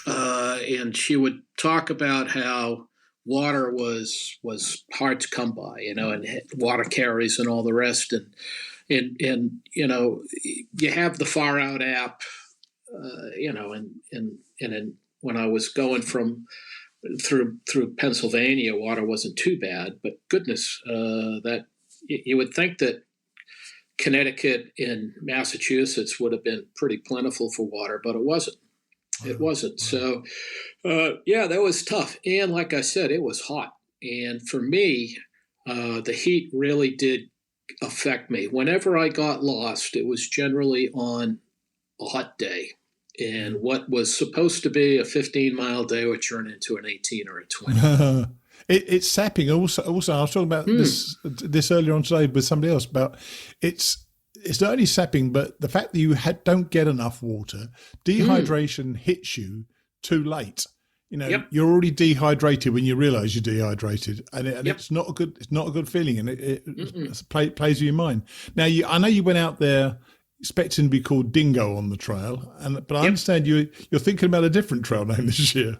And she would talk about how water was hard to come by, and water carries and all the rest. And you have the Far Out app, and when I was going through Pennsylvania, water wasn't too bad, but goodness, that you would think that Connecticut and Massachusetts would have been pretty plentiful for water, but it wasn't. It wasn't. So, that was tough. And like I said, it was hot. And for me, the heat really did affect me. Whenever I got lost, it was generally on a hot day. And what was supposed to be a 15-mile day would turn into an 18 or a 20. It's sapping. Also, I was talking about this earlier on today with somebody else about it's not only sapping, but the fact that you don't get enough water, dehydration hits you too late. You're already dehydrated when you realise you're dehydrated, and it's not a good feeling, and it plays with your mind. Now, I know you went out there expecting to be called Dingo on the trail, but I understand you're thinking about a different trail name this year.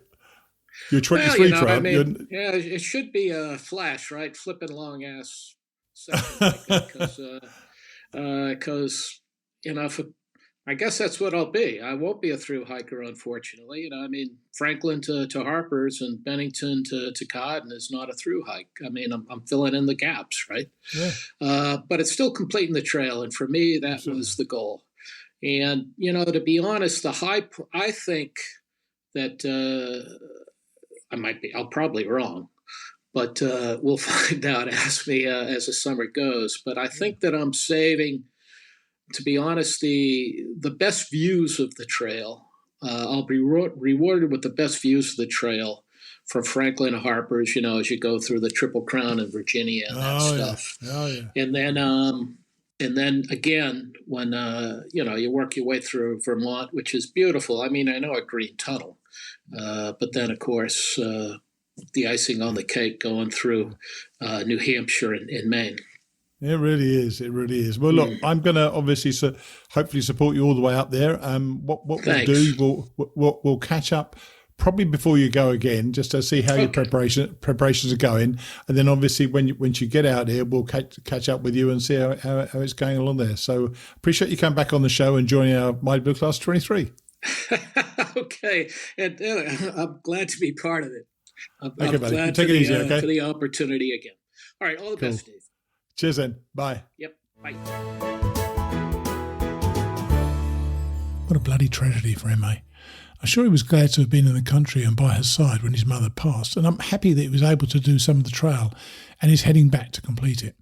Your 23 trail. I mean, it should be a Flash, right? Flipping long ass section like that, because I guess that's what I'll be. I won't be a through hiker, unfortunately. Franklin to Harper's and Bennington to Cotton is not a through hike. I'm filling in the gaps, right? Yeah. But it's still completing the trail, and for me, that was the goal. And to be honest, I think that I'll probably wrong, but we'll find out. Ask me as the summer goes. But I think that I'm saving, to be honest, the best views of the trail. I'll be rewarded with the best views of the trail from Franklin to Harper's, as you go through the Triple Crown in Virginia and that stuff. Yeah. Oh, yeah. And then again, when, you work your way through Vermont, which is beautiful. I know a green tunnel, but then, of course, the icing on the cake going through New Hampshire and Maine. It really is. It really is. Well, look, I'm going to obviously hopefully support you all the way up there. What we'll do, we'll catch up probably before you go again, just to see how your preparations are going, and then obviously when you get out here, we'll catch up with you and see how it's going along there. So appreciate you coming back on the show and joining our Mighty Blue Class 23. Okay, and I'm glad to be part of it. I'm glad take it easy, okay? For the opportunity again. All right, all the best, Dave. Cheers then. Bye. Yep. Bye. What a bloody tragedy for him, eh? I'm sure he was glad to have been in the country and by her side when his mother passed, and I'm happy that he was able to do some of the trail and is heading back to complete it.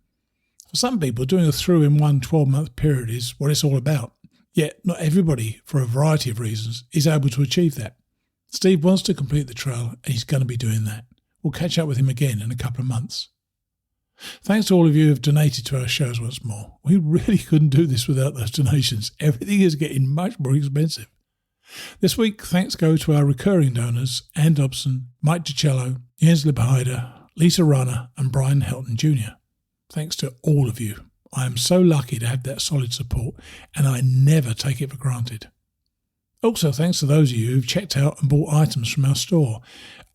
For some people, doing a through in one 12-month period is what it's all about. Yet not everybody, for a variety of reasons, is able to achieve that. Steve wants to complete the trail, and he's going to be doing that. We'll catch up with him again in a couple of months. Thanks to all of you who have donated to our shows once more. We really couldn't do this without those donations. Everything is getting much more expensive. This week, thanks go to our recurring donors, Ann Dobson, Mike DiCello, Jens Lippeheider, Lisa Runner and Brian Helton Jr. Thanks to all of you. I am so lucky to have that solid support, and I never take it for granted. Also, thanks to those of you who've checked out and bought items from our store,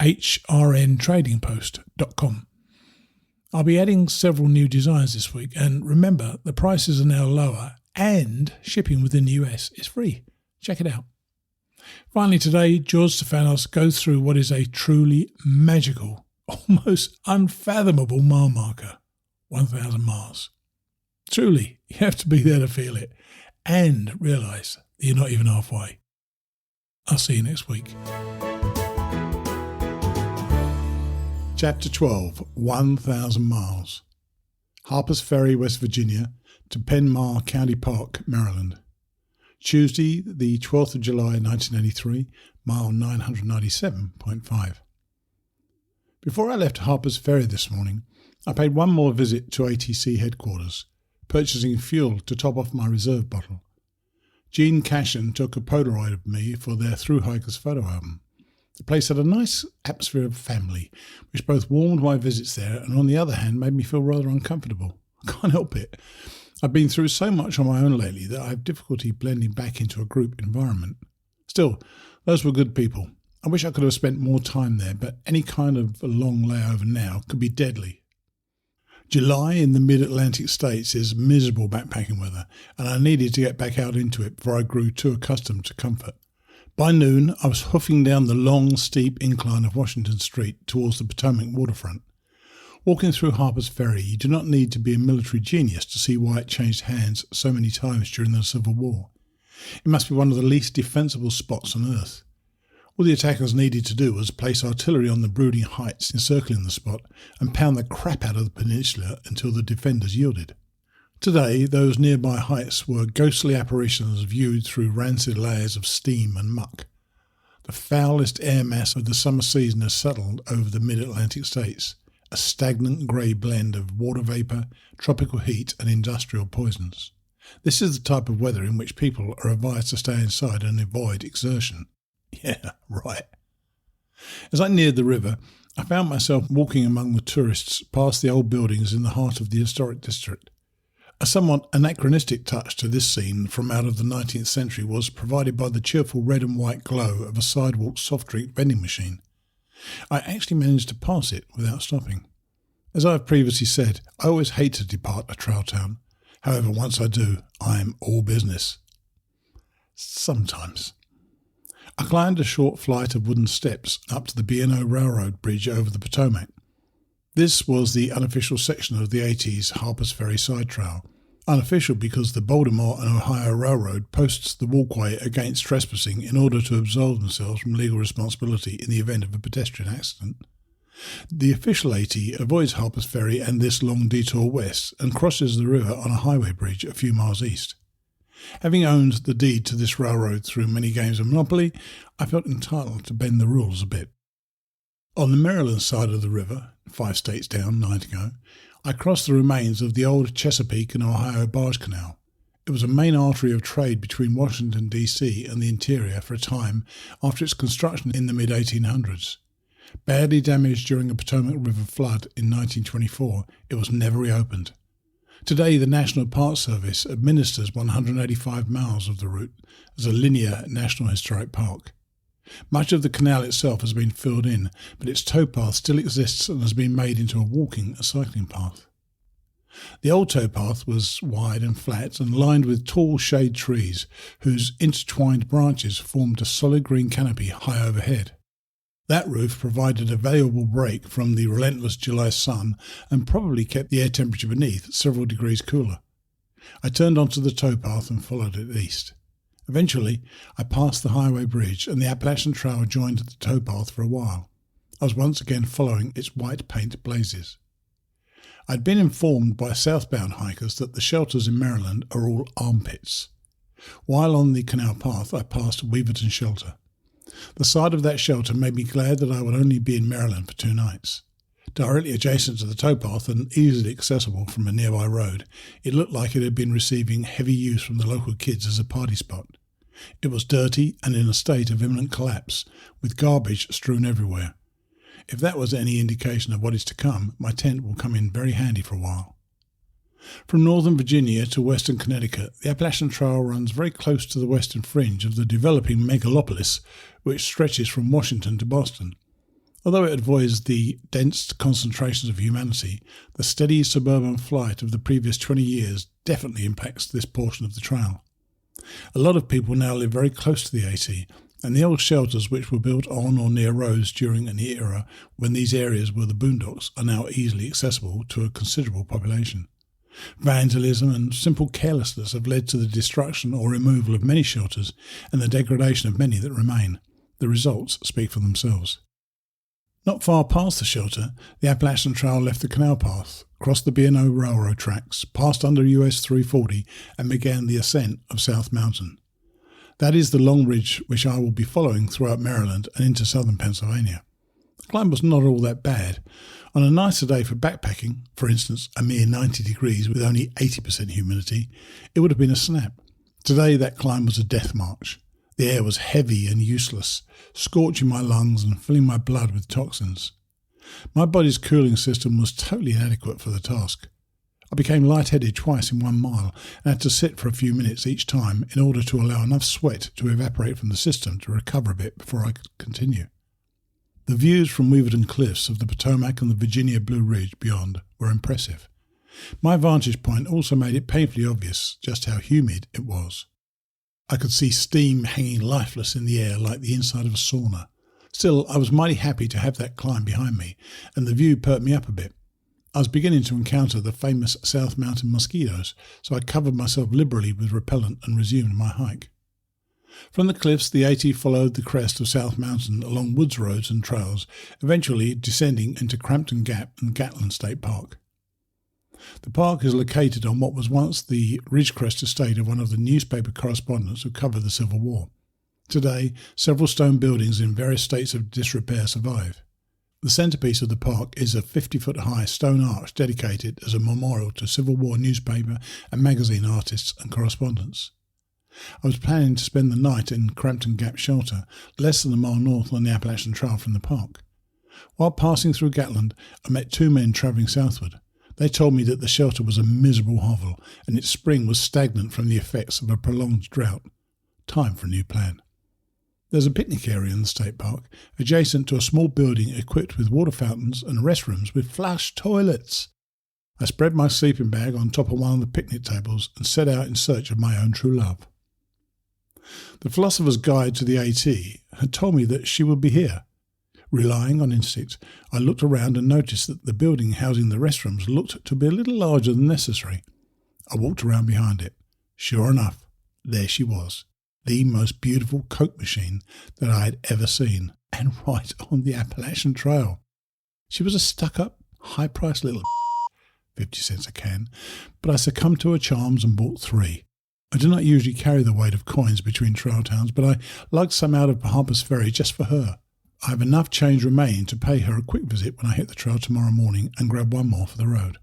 hrntradingpost.com. I'll be adding several new designs this week, and remember, the prices are now lower and shipping within the US is free. Check it out. Finally today, George Stefanos goes through what is a truly magical, almost unfathomable mile marker, 1,000 miles. Truly, you have to be there to feel it and realise that you're not even halfway. I'll see you next week. Chapter 12, 1,000 miles. Harper's Ferry, West Virginia to Penmar County Park, Maryland. Tuesday, the 12th of July, 1983, mile 997.5. Before I left Harper's Ferry this morning, I paid one more visit to ATC headquarters, purchasing fuel to top off my reserve bottle. Gene Cashin took a Polaroid of me for their Through Hikers photo album. The place had a nice atmosphere of family, which both warmed my visits there and on the other hand made me feel rather uncomfortable. I can't help it. I've been through so much on my own lately that I have difficulty blending back into a group environment. Still, those were good people. I wish I could have spent more time there, but any kind of a long layover now could be deadly. July in the mid-Atlantic states is miserable backpacking weather, and I needed to get back out into it before I grew too accustomed to comfort. By noon, I was hoofing down the long, steep incline of Washington Street towards the Potomac waterfront. Walking through Harper's Ferry, you do not need to be a military genius to see why it changed hands so many times during the Civil War. It must be one of the least defensible spots on earth. All the attackers needed to do was place artillery on the brooding heights encircling the spot and pound the crap out of the peninsula until the defenders yielded. Today, those nearby heights were ghostly apparitions viewed through rancid layers of steam and muck. The foulest air mass of the summer season has settled over the mid-Atlantic states, a stagnant grey blend of water vapour, tropical heat and industrial poisons. This is the type of weather in which people are advised to stay inside and avoid exertion. Yeah, right. As I neared the river, I found myself walking among the tourists past the old buildings in the heart of the historic district. A somewhat anachronistic touch to this scene from out of the 19th century was provided by the cheerful red and white glow of a sidewalk soft drink vending machine. I actually managed to pass it without stopping. As I have previously said, I always hate to depart a trail town. However, once I do, I am all business. Sometimes. I climbed a short flight of wooden steps up to the B&O Railroad bridge over the Potomac. This was the unofficial section of the 80s Harper's Ferry Side Trail. Unofficial because the Baltimore and Ohio Railroad posts the walkway against trespassing in order to absolve themselves from legal responsibility in the event of a pedestrian accident. The official AT avoids Harper's Ferry and this long detour west and crosses the river on a highway bridge a few miles east. Having owned the deed to this railroad through many games of Monopoly, I felt entitled to bend the rules a bit. On the Maryland side of the river, 5 states down, 9 to go, I crossed the remains of the old Chesapeake and Ohio Barge Canal. It was a main artery of trade between Washington, D.C. and the interior for a time after its construction in the mid-1800s. Badly damaged during a Potomac River flood in 1924, it was never reopened. Today, the National Park Service administers 185 miles of the route as a linear National Historic Park. Much of the canal itself has been filled in, but its towpath still exists and has been made into a walking and cycling path. The old towpath was wide and flat and lined with tall shade trees, whose intertwined branches formed a solid green canopy high overhead. That roof provided a valuable break from the relentless July sun and probably kept the air temperature beneath several degrees cooler. I turned onto the towpath and followed it east. Eventually, I passed the highway bridge and the Appalachian Trail joined the towpath for a while. I was once again following its white paint blazes. I'd been informed by southbound hikers that the shelters in Maryland are all armpits. While on the canal path, I passed Weaverton Shelter. The sight of that shelter made me glad that I would only be in Maryland for 2 nights. Directly adjacent to the towpath and easily accessible from a nearby road, it looked like it had been receiving heavy use from the local kids as a party spot. It was dirty and in a state of imminent collapse, with garbage strewn everywhere. If that was any indication of what is to come, my tent will come in very handy for a while. From northern Virginia to western Connecticut, the Appalachian Trail runs very close to the western fringe of the developing megalopolis, which stretches from Washington to Boston. Although it avoids the dense concentrations of humanity, the steady suburban flight of the previous 20 years definitely impacts this portion of the trail. A lot of people now live very close to the AT, and the old shelters which were built on or near roads during an era when these areas were the boondocks are now easily accessible to a considerable population. Vandalism and simple carelessness have led to the destruction or removal of many shelters and the degradation of many that remain. The results speak for themselves. Not far past the shelter, the Appalachian Trail left the canal path, crossed the B&O railroad tracks, passed under US 340 and began the ascent of South Mountain. That is the long ridge which I will be following throughout Maryland and into southern Pennsylvania. The climb was not all that bad. On a nicer day for backpacking, for instance a mere 90 degrees with only 80% humidity, it would have been a snap. Today that climb was a death march. The air was heavy and useless, scorching my lungs and filling my blood with toxins. My body's cooling system was totally inadequate for the task. I became lightheaded twice in 1 mile and had to sit for a few minutes each time in order to allow enough sweat to evaporate from the system to recover a bit before I could continue. The views from Weaverton Cliffs of the Potomac and the Virginia Blue Ridge beyond were impressive. My vantage point also made it painfully obvious just how humid it was. I could see steam hanging lifeless in the air like the inside of a sauna. Still, I was mighty happy to have that climb behind me, and the view perked me up a bit. I was beginning to encounter the famous South Mountain mosquitoes, so I covered myself liberally with repellent and resumed my hike. From the cliffs, the AT followed the crest of South Mountain along woods roads and trails, eventually descending into Crampton Gap and Gatlin State Park. The park is located on what was once the Ridgecrest estate of one of the newspaper correspondents who covered the Civil War. Today, several stone buildings in various states of disrepair survive. The centrepiece of the park is a 50-foot-high stone arch dedicated as a memorial to Civil War newspaper and magazine artists and correspondents. I was planning to spend the night in Crampton Gap Shelter, less than a mile north on the Appalachian Trail from the park. While passing through Gatland, I met 2 men travelling southward. They told me that the shelter was a miserable hovel and its spring was stagnant from the effects of a prolonged drought. Time for a new plan. There's a picnic area in the state park, adjacent to a small building equipped with water fountains and restrooms with flush toilets. I spread my sleeping bag on top of one of the picnic tables and set out in search of my own true love. The philosopher's guide to the AT had told me that she would be here. Relying on instinct, I looked around and noticed that the building housing the restrooms looked to be a little larger than necessary. I walked around behind it. Sure enough, there she was, the most beautiful Coke machine that I had ever seen, and right on the Appalachian Trail. She was a stuck-up, high-priced little 50 cents a can, but I succumbed to her charms and bought 3. I do not usually carry the weight of coins between trail towns, but I lugged some out of Harper's Ferry just for her. I have enough change remaining to pay her a quick visit when I hit the trail tomorrow morning and grab 1 more for the road.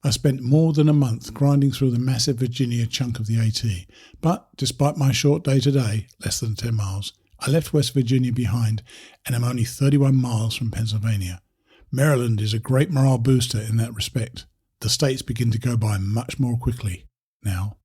I spent more than a month grinding through the massive Virginia chunk of the AT, but despite my short day today, less than 10 miles, I left West Virginia behind and am only 31 miles from Pennsylvania. Maryland is a great morale booster in that respect. The states begin to go by much more quickly now.